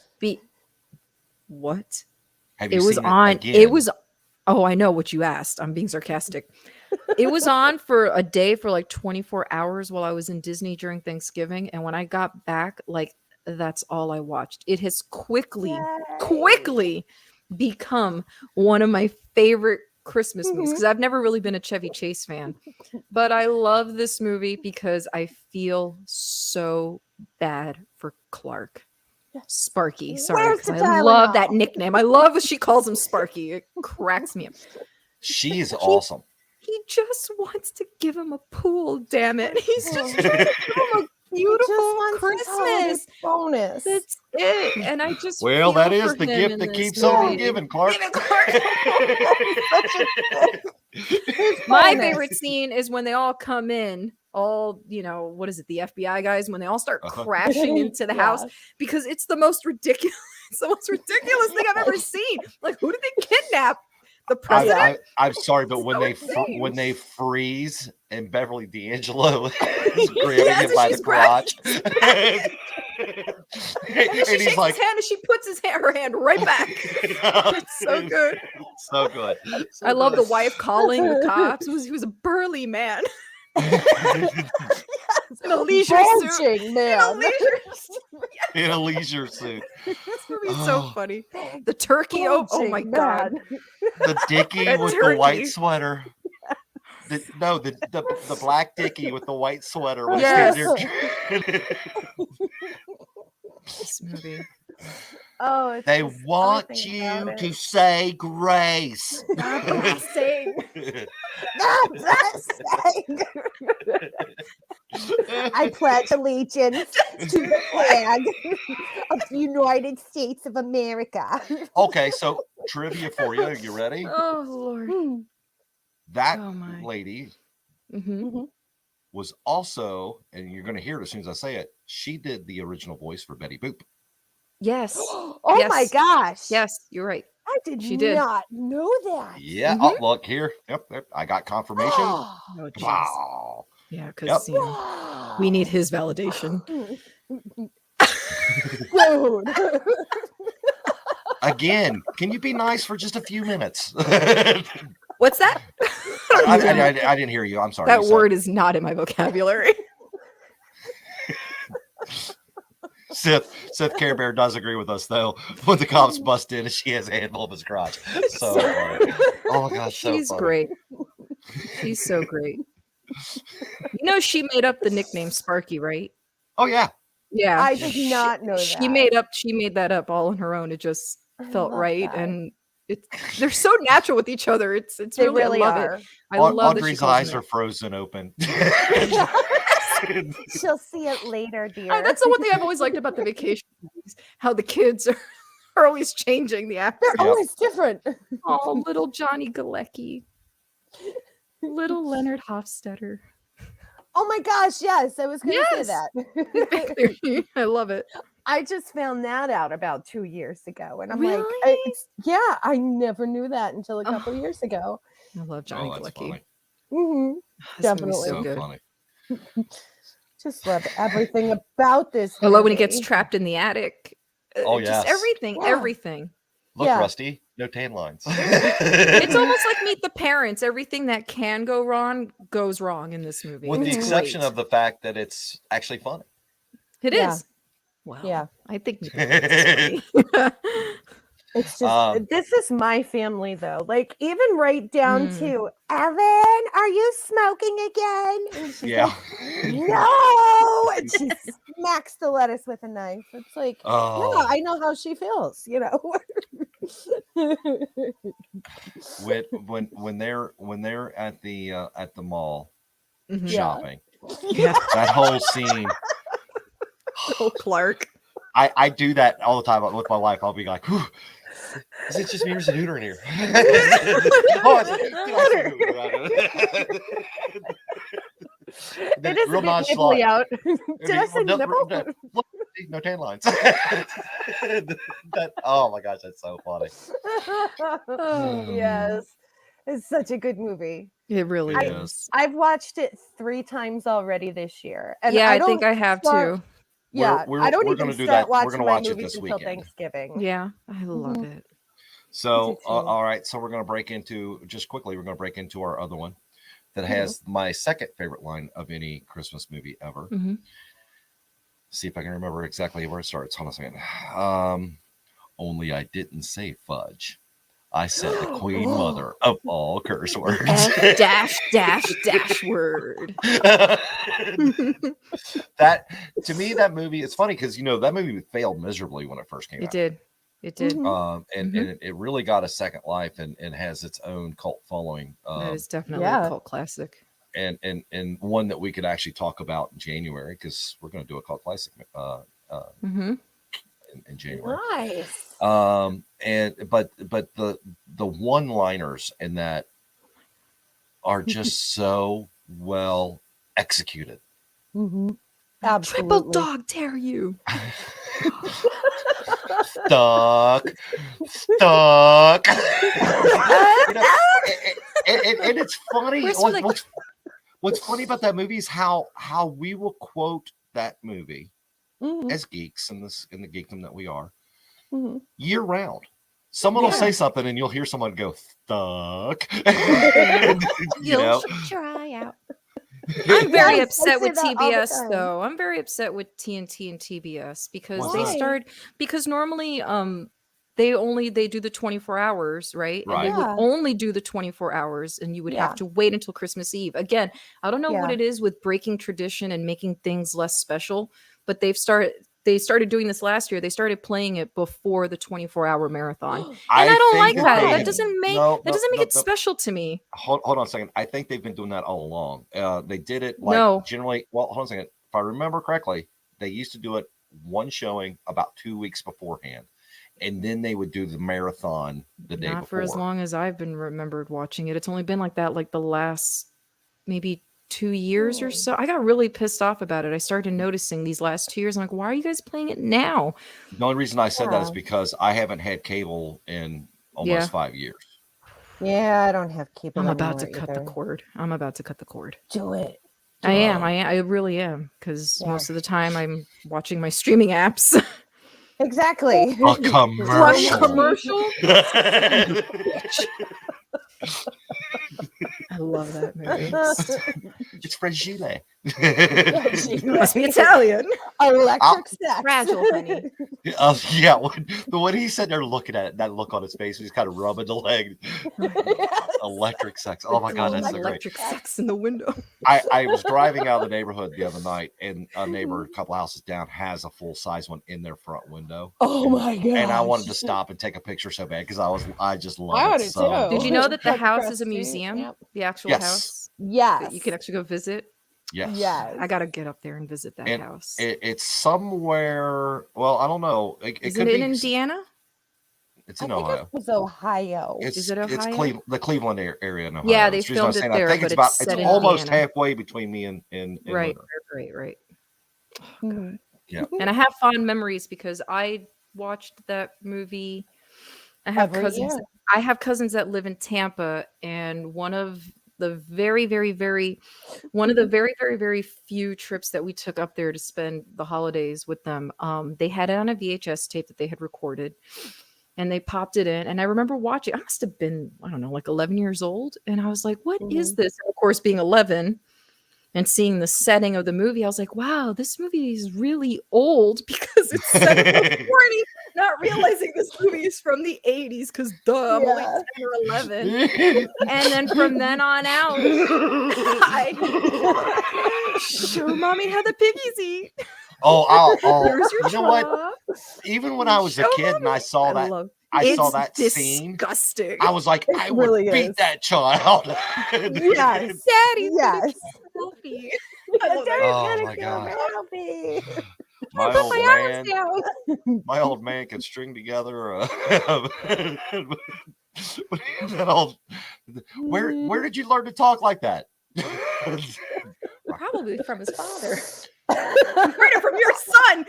C: What?
A: Have you seen it again?
C: It was. Oh, I know what you asked. I'm being sarcastic. It was on for a day for like 24 hours while I was in Disney during Thanksgiving, and when I got back, like that's all I watched. It has quickly become one of my favorite Christmas movies because I've never really been a Chevy Chase fan, but I love this movie because I feel so bad for Clark. Sparky, sorry, I love that nickname. I love what she calls him, Sparky. It cracks me up.
A: She's awesome.
C: He just wants to give him a pool, damn it. He's just trying to give him a beautiful Christmas
E: bonus.
C: That's it. And I just
A: that is the gift that keeps on giving, Clark.
C: My favorite scene is when they all come in, all, what is it, the FBI guys, when they all start crashing into the house, because it's the most ridiculous thing I've ever seen. Like, who did they kidnap? The president?
A: I'm sorry, but when they freeze and Beverly D'Angelo is grabbing him by the crotch.
C: And then she
A: And he's
C: shakes
A: like,
C: his hand and she puts her hand right back. It's so good.
A: So good. So
C: I love the
A: good.
C: wife calling the cops. He was a burly man in a leisure suit.
E: Bulging, man.
C: In a leisure suit.
A: In a leisure suit.
C: This movie is so funny. The turkey. Oh my
E: Bulging,
C: god.
E: man.
A: The dickie
C: That
A: with the white
C: turkey.
A: sweater. The black dickie with the white sweater. Was
C: Yes.
A: there.
C: This movie.
E: Oh, it's
A: They
E: just
A: want
E: something
A: you
E: about
A: to
E: it.
A: say grace.
C: Blessing.
E: I pledge allegiance to the flag of the United States of America.
A: Okay, so trivia for you. You ready?
C: Oh Lord.
A: That
C: Oh, my.
A: lady
C: Mm-hmm.
A: was also, and you're going to hear it as soon as I say it, she did the original voice for Betty Boop.
C: Yes.
E: Oh
C: Yes.
E: my gosh.
C: Yes, you're right.
E: I did
C: She did.
E: not know that.
A: Yeah.
C: Mhm.
A: Oh, look here. Yep. I got confirmation.
E: Oh,
C: Oh, jeez.
A: Wow.
C: Yeah,
A: Yep.
C: because we need his validation.
E: Dude.
A: Again, can you be nice for just a few minutes?
C: What's that?
A: I didn't hear you. I'm sorry.
C: That
A: You said-
C: word is not in my vocabulary.
A: Sith Care Bear does agree with us though. When the cops bust in and she has a handful of his crotch. So funny. Oh my gosh, so
C: She's
A: funny.
C: great. She's so great. You know, she made up the nickname Sparky, right?
A: Oh yeah.
C: Yeah.
E: I did not know that.
C: She made that up all on her own. It just
E: I
C: felt
E: love
C: right,
E: that.
C: and they're so natural with each other. It's
E: They
C: really,
E: really
C: I love
E: are.
C: it. I love that she
A: Audrey's
C: calls
A: eyes
C: them
A: are frozen open.
E: She'll see it later, dear.
C: That's the one thing I've always liked about the vacation movies, how the kids are always changing the actors.
E: They're always different.
C: Oh, little Johnny Galecki. Little Leonard Hofstetter.
E: Oh my gosh, yes. I was going to
C: Yes.
E: say that.
C: I love it.
E: I just found that out about 2 years ago. And I'm
C: Really?
E: like, I never knew that until a couple years ago.
C: I love Johnny
A: Oh, that's
C: Galecki.
A: funny.
E: Hmm
C: This movie's
E: Definitely.
C: so
A: So
C: good.
A: funny.
E: Just love everything about this.
C: I love when he gets
E: movie.
C: trapped in the attic.
A: Oh,
C: Just
A: yes.
C: everything,
E: Yeah.
C: everything.
A: Look,
E: Yeah.
A: Rusty, no tan lines.
C: It's almost like Meet the Parents. Everything that can go wrong goes wrong in this movie.
A: with the
C: It's
A: exception
C: great.
A: of the fact that it's actually funny.
C: It
E: Yeah.
C: is. Well,
E: Yeah.
C: I think Meet the Parents is funny.
E: It's just this is my family though. Like even right down
C: Mm.
E: to Evan, are you smoking again? And she's
A: Yeah.
E: like, no, and she smacks the lettuce with a knife. It's like,
A: Oh,
E: yeah, I know how she feels. You know.
A: when they're at the mall
C: Mhm.
E: Yeah.
A: shopping,
C: Yeah.
A: that whole scene.
C: Oh, Clark.
A: I do that all the time with my wife. I'll be like, "Whew, is it just me or is it Hooter in here?" Oh,
E: It is
A: real
E: a bit
A: nonchalant.
E: nipply out. Did I say nipple?
A: No tan lines. Oh my gosh, that's so funny.
E: Yes. It's such a good movie.
C: It really
A: It
C: is.
E: I've watched it 3 times already this year. And
C: Yeah, I
E: don't
C: think I have
E: start-
C: too.
E: Yeah,
A: We're
E: I don't
A: gonna
E: even
A: do
E: start
A: that. We're
E: watching
A: gonna
E: my
A: watch it
E: movies
A: this
E: until
A: weekend.
E: Thanksgiving.
C: Yeah, I love it.
A: So,
E: too.
A: all right. So we're going to break into just quickly. We're going to break into our other one that has my second favorite line of any Christmas movie ever.
C: Mhm.
A: See if I can remember exactly where it starts. Hold on a second. Only I didn't say fudge. I said the Queen Mother of all curse words.
C: F dash dash dash word.
A: That to me, that movie. It's funny because that movie failed miserably when it first came
C: It
A: out.
C: did. It did.
E: Mhm.
A: And it really got a second life and has its own cult following.
C: That is definitely
E: yeah.
C: a cult classic.
A: And one that we could actually talk about in January because we're going to do a cult classic
C: Mm-hmm.
A: in January.
E: Nice.
A: But the one-liners in that are just so well executed.
E: Mm-hmm.
C: Triple
E: Absolutely.
C: dog dare you.
A: Stuck. And it's funny.
C: Where's he
A: What's funny about that movie is how we will quote that movie as geeks in the geekdom that we are,
E: Mhm.
A: year round. Someone will say something and you'll hear someone go, "Stuck."
C: You should try out. I'm very upset with TBS though. I'm very upset with TNT and TBS because because normally they do the 24 hours, right? And they would only do the 24 hours and you would have to wait until Christmas Eve. Again, I don't know what it is with breaking tradition and making things less special, but they started doing this last year. They started playing it before the 24-hour marathon. And I don't like that. That doesn't make it special to me.
A: Hold on a second. I think they've been doing that all along. They did it generally. Well, hold on a second. If I remember correctly, they used to do it one showing about 2 weeks beforehand. And then they would do the marathon the day before.
C: Not for as long as I've been remembered watching it. It's only been like that like the last maybe 2 years or so. I got really pissed off about it. I started noticing these last 2 years. I'm like, why are you guys playing it now?
A: The only reason I said that is because I haven't had cable in almost 5 years.
E: Yeah, I don't have cable.
C: I'm about to cut the cord. I'm about to cut the cord.
E: Do it.
C: I am. I really am. Because most of the time I'm watching my streaming apps.
E: Exactly.
A: A commercial.
C: I love that movie.
A: It's fragile.
C: Must be Italian.
E: Electric sex.
C: Fragile, honey.
A: Yeah. When he said they're looking at it, that look on his face, he's kind of rubbing the leg. Electric sex. Oh my God, that's so great.
C: Electric sex in the window.
A: I was driving out of the neighborhood the other night, and a neighbor a couple houses down has a full size one in their front window.
E: Oh my God!
A: And I wanted to stop and take a picture so bad because I just love it so much.
C: Did you know that the house is a museum? Yep. The actual house?
E: Yes.
C: You can actually go visit?
A: Yes.
C: I got to get up there and visit that house.
A: It's somewhere, well, I don't know.
C: Is it in Indiana?
A: It's in Ohio.
E: It was Ohio.
C: Is it Ohio?
A: It's the Cleveland area in Ohio.
C: Yeah, they filmed it there.
A: I think it's almost halfway between me and
C: right.
E: Mm-hmm.
A: Yeah.
C: And I have fond memories because I watched that movie. I have cousins that live in Tampa, and one of the very, very, very few trips that we took up there to spend the holidays with them, they had it on a VHS tape that they had recorded, and they popped it in. And I remember watching. I must have been, I don't know, like 11 years old, and I was like, "What is this?" And of course, being 11 and seeing the setting of the movie, I was like, wow, this movie is really old because it's set in the 40s, not realizing this movie is from the 80s because I'm only 10 or 11. And then from then on out, I show mommy how the piggies eat.
A: There's your you know what? Even when I was a kid and I saw that, saw that scene.
C: Disgusting.
A: I was like, I would beat that child.
E: Yes.
C: Daddy.
E: Yes.
A: Oh my God. My old man could string together where did you learn to talk like that?
C: Probably from his father. Heard it from your son.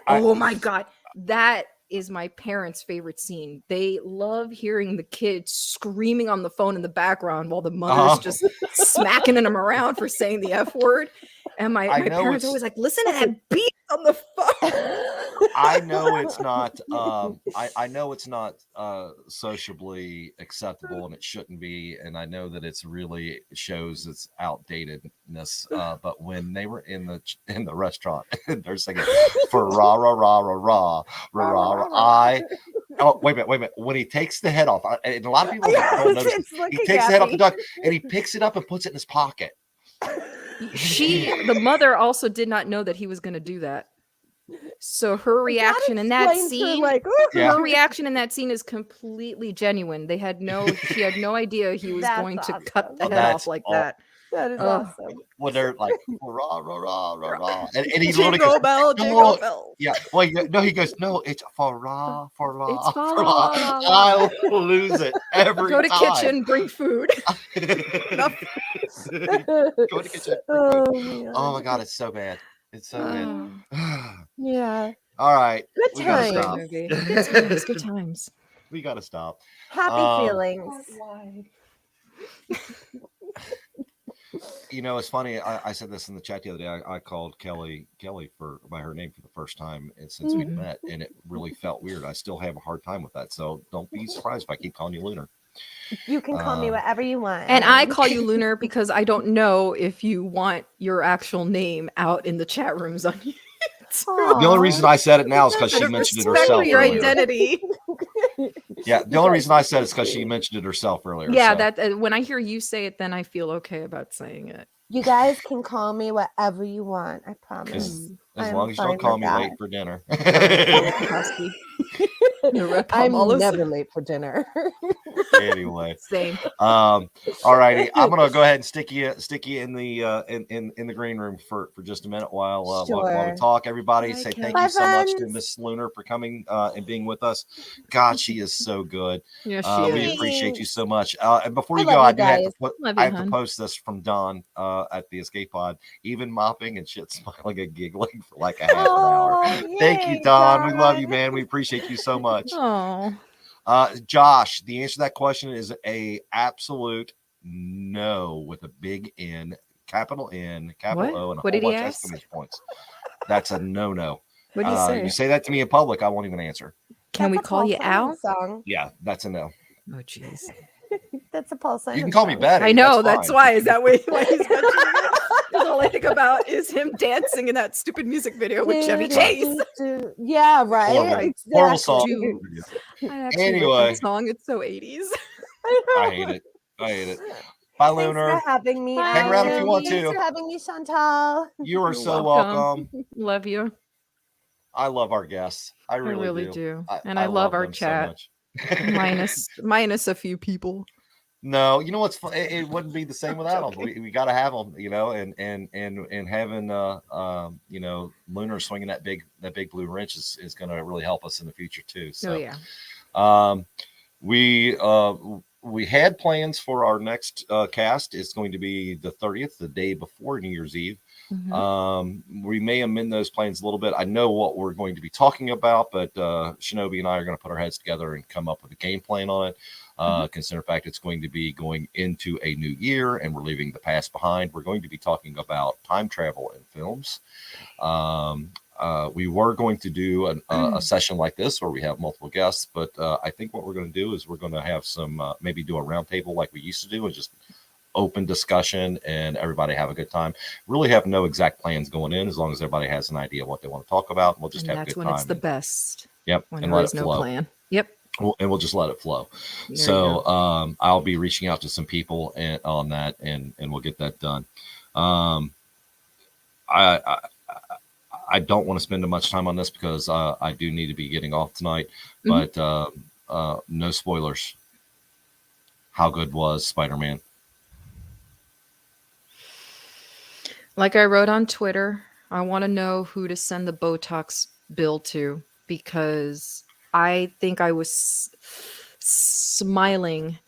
C: Oh my God. That is my parents' favorite scene. They love hearing the kids screaming on the phone in the background while the mother's just smacking them around for saying the F word. And my parents always like, listen to that beat on the phone.
A: I know it's not I know it's not sociably acceptable, and it shouldn't be, and I know that it's really shows its outdatedness, but when they were in the restaurant and they're singing for rah rah rah rah rah rah rah wait a minute when he takes the head off, and a lot of people don't notice, he takes the head off the duck and he picks it up and puts it in his pocket.
C: The mother also did not know that he was going to do that. So her reaction in that scene, her reaction in that scene is completely genuine. She had no idea he was going to cut the head off like that.
E: That is awesome.
A: When they're like, rah, rah, rah, rah, rah. And he
C: Jingle
A: goes,
C: bell, jingle bell.
A: Yeah. Well, he goes, no, it's for rah, for rah,
C: it's
A: for rah. I'll lose it every time.
C: Go to kitchen, bring food.
A: Go to kitchen, bring food. Oh my God, it's so bad. It's so bad.
E: Yeah.
A: All right.
E: Good times.
C: Good times.
A: We got to stop.
E: Happy feelings.
A: You know, it's funny. I said this in the chat the other day. I called Kelly by her name for the first time and since we met, and it really felt weird. I still have a hard time with that. So don't be surprised if I keep calling you Lunar.
E: You can call me whatever you want.
C: And I call you Lunar because I don't know if you want your actual name out in the chat rooms on YouTube.
A: The only reason I said it now is because she mentioned it herself.
C: Your
A: earlier.
C: identity.
A: Yeah, the only reason I said it is because she mentioned it herself earlier.
C: Yeah,
A: so.
C: that when I hear you say it, then I feel okay about saying it.
E: You guys can call me whatever you want. I promise.
A: As long as you don't call me late for dinner.
E: I'm never late for dinner.
A: Anyway,
C: same.
A: All righty, I'm gonna go ahead and stick you in the green room for just a minute while we talk. Everybody, say thank you so much to Miss Lunar for coming and being with us. God, she is so good.
C: Yeah, she
A: we
C: is.
A: appreciate you so much. And before you go, I have to post this from Don at the Escape Pod. Even mopping and shit, smiling and giggling for like a half an hour. Thank you, Don. We love you, man. We appreciate you so much.
C: Oh,
A: Josh, the answer to that question is a absolute no with a big N, capital N, capital O, and a whole bunch of exclamation points. That's a no.
C: What do you say?
A: You say that to me in public, I won't even answer.
C: Can we call you Al?
E: Song.
A: Yeah, that's a no.
C: Oh, jeez.
E: That's a Paul Simon.
A: You can call me Betty.
C: I know. That's why. Is that why he's mentioning it? Because all I think about is him dancing in that stupid music video with Chevy Chase.
E: Yeah, right.
A: Horrible song.
C: Anyway, that song. It's so 80s.
A: I hate it. Bye, Lunar.
E: Thanks for having me.
A: Hang around if you want to.
E: Thanks for having me, Chantal.
A: You are so welcome.
C: Love you.
A: I love our guests. I really
C: do. And I love our chat. So minus a few people.
A: No, you know what's fun? It wouldn't be the same without them. We got to have them, you know, and having you know, Lunar swinging that big blue wrench is going to really help us in the future too. So we had plans for our next cast. It's going to be the 30th, the day before New Year's Eve. We may amend those plans a little bit. I know what we're going to be talking about, but Chanobi and I are going to put our heads together and come up with a game plan on it. Consider the fact it's going to be going into a new year and we're leaving the past behind. We're going to be talking about time travel in films. We were going to do a session like this where we have multiple guests, but I think what we're going to do is we're going to have some maybe do a roundtable like we used to do and just open discussion and everybody have a good time. Really have no exact plans going in as long as everybody has an idea what they want to talk about. We'll just have a good time. That's when it's the
C: best.
A: Yep.
C: When there is no plan. Yep.
A: And we'll just let it flow. So I'll be reaching out to some people on that and we'll get that done. I don't want to spend much time on this because I do need to be getting off tonight, but no spoilers. How good was Spider-Man?
C: Like I wrote on Twitter, I want to know who to send the Botox bill to because I think I was smiling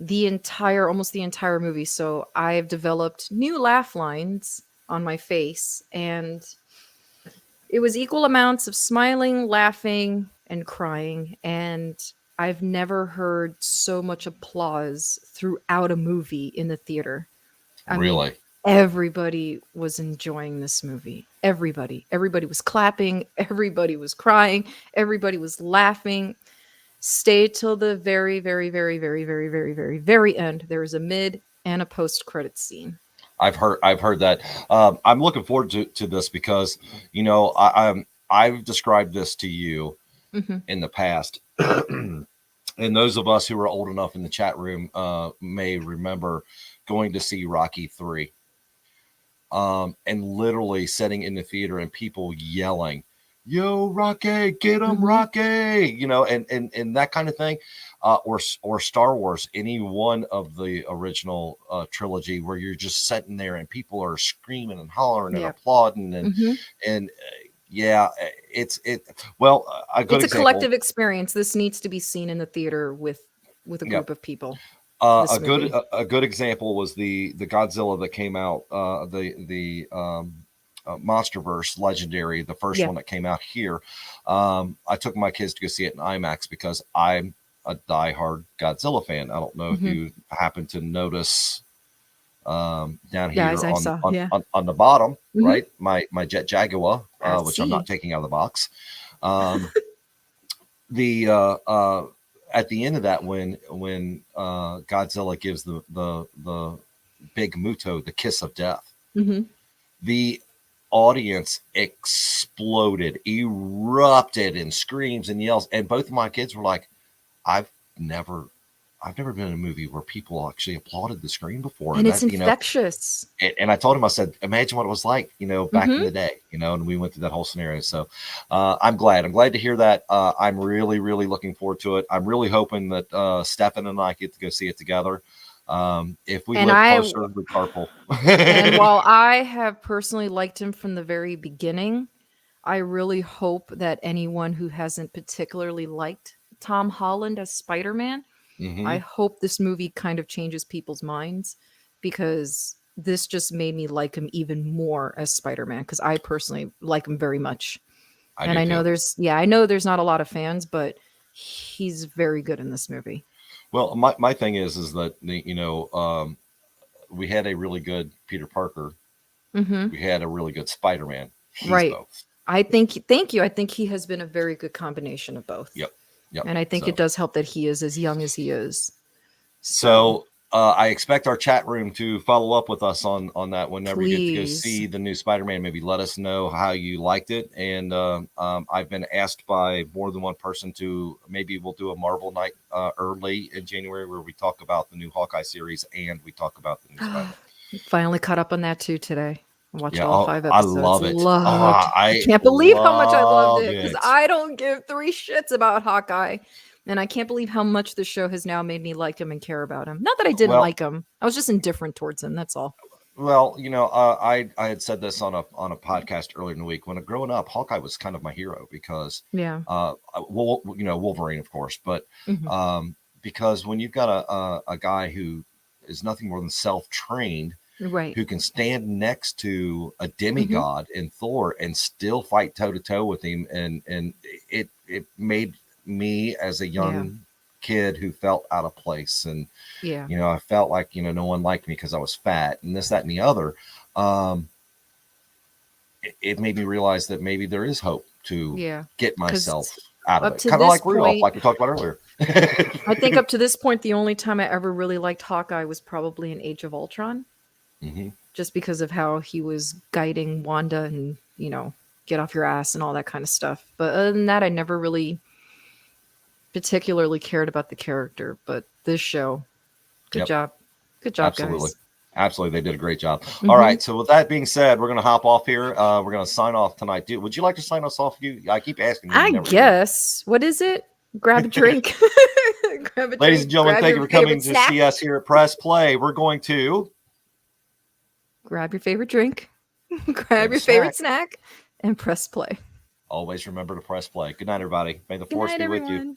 C: almost the entire movie. So I've developed new laugh lines on my face and it was equal amounts of smiling, laughing, and crying. And I've never heard so much applause throughout a movie in the theater. I mean, everybody was enjoying this movie. Everybody was clapping. Everybody was crying. Everybody was laughing. Stay till the very, very, very, very, very, very, very, very end. There is a mid and a post-credit scene.
A: I've heard that. I'm looking forward to this because, you know, I've described this to you in the past. And those of us who are old enough in the chat room may remember going to see Rocky 3. And literally sitting in the theater and people yelling, "Yo, Rocky, get him, Rocky!" You know, and that kind of thing, or Star Wars, any one of the original trilogy, where you're just sitting there and people are screaming and hollering and applauding and yeah, it's a
C: collective experience. This needs to be seen in the theater with a group of people.
A: A good example was the Godzilla that came out, the MonsterVerse Legendary, the first one that came out here. I took my kids to go see it in IMAX because I'm a diehard Godzilla fan. I don't know if you happen to notice down
C: Yeah,
A: here
C: as I saw, yeah.
A: on the bottom,
C: Mhm.
A: right? My Jet Jaguar,
C: I
A: which I'm
C: see.
A: not taking out of the box. The at the end of that, when Godzilla gives the big Muto the kiss of death,
C: Mhm.
A: the audience exploded, erupted in screams and yells, and both of my kids were like, I've never been in a movie where people actually applauded the screen before.
C: And it's
A: That,
C: infectious.
A: and I told him, I said, imagine what it was like, back in
C: Mhm.
A: the day, and we went through that whole scenario. So I'm glad to hear that. I'm really, really looking forward to it. I'm really hoping that Stefan and I get to go see it together. If we
C: And
A: live
C: I
A: closer, we carpool.
C: And while I have personally liked him from the very beginning, I really hope that anyone who hasn't particularly liked Tom Holland as Spider-Man, I
A: Mhm.
C: hope this movie kind of changes people's minds, because this just made me like him even more as Spider-Man, because I personally like him very much.
A: I
C: And
A: do
C: I know
A: too.
C: I know there's not a lot of fans, but he's very good in this movie.
A: Well, my thing is that we had a really good Peter Parker.
C: Hmm.
A: We had a really good Spider-Man. He's
C: Right.
A: both.
C: Thank you. I think he has been a very good combination of both.
A: Yep. Yep.
C: And I think it
A: So,
C: does help that he is as young as he is.
A: so I expect our chat room to follow up with us on that whenever you get to go
C: Please.
A: see the new Spider-Man movie. Let us know how you liked it. And I've been asked by more than one person to maybe we'll do a Marvel night early in January where we talk about the new Hawkeye series and we talk about the new Spider-Man.
C: Finally caught up on that too today. I watched
A: Yeah,
C: all 5
A: I
C: episodes.
A: love it.
C: I can't believe how much I loved it, because I don't give 3 shits about Hawkeye. And I can't believe how much the show has now made me like him and care about him. Not that I didn't like him. I was just indifferent towards him. That's all.
A: Well, I had said this on a podcast earlier in the week. When growing up, Hawkeye was kind of my hero because,
C: Yeah.
A: Wolverine, of course, but
C: Mhm.
A: because when you've got a guy who is nothing more than self-trained,
C: Right.
A: who can stand next to a
C: Mhm.
A: demigod in Thor and still fight toe to toe with him, and it made me as a young kid who felt out of place, and
C: Yeah.
A: I felt like no one liked me because I was fat and this, that, and the other. It made me realize that maybe there is hope to
C: Yeah.
A: get
C: 'Cause
A: myself out of
C: up
A: it,
C: to
A: kind of
C: this
A: like Rudolph,
C: point,
A: like we talked about earlier.
C: I think up to this point, the only time I ever really liked Hawkeye was probably in Age of Ultron.
A: Mhm.
C: Just because of how he was guiding Wanda and, get off your ass and all that kind of stuff. But other than that, I never really particularly cared about the character. But this show, good
A: Yep.
C: job. Good job,
A: Absolutely.
C: guys.
A: Absolutely. They did a great job.
C: Mhm.
A: All right. So with that being said, we're going to hop off here. We're going to sign off tonight. Dude, would you like to sign us off? I keep asking you.
C: I
A: You never do.
C: guess. What is it? Grab a drink. Grab a
A: Ladies
C: drink.
A: and gentlemen,
C: Grab
A: thank
C: your
A: you for coming
C: favorite
A: to
C: snack.
A: see us here at Press Play. We're going to
C: Grab your favorite drink. Grab
A: Grab a
C: your favorite snack and press play.
A: always remember to press play. Good night, everybody. May the
C: Good
A: force
C: night,
A: be with you.
C: everyone.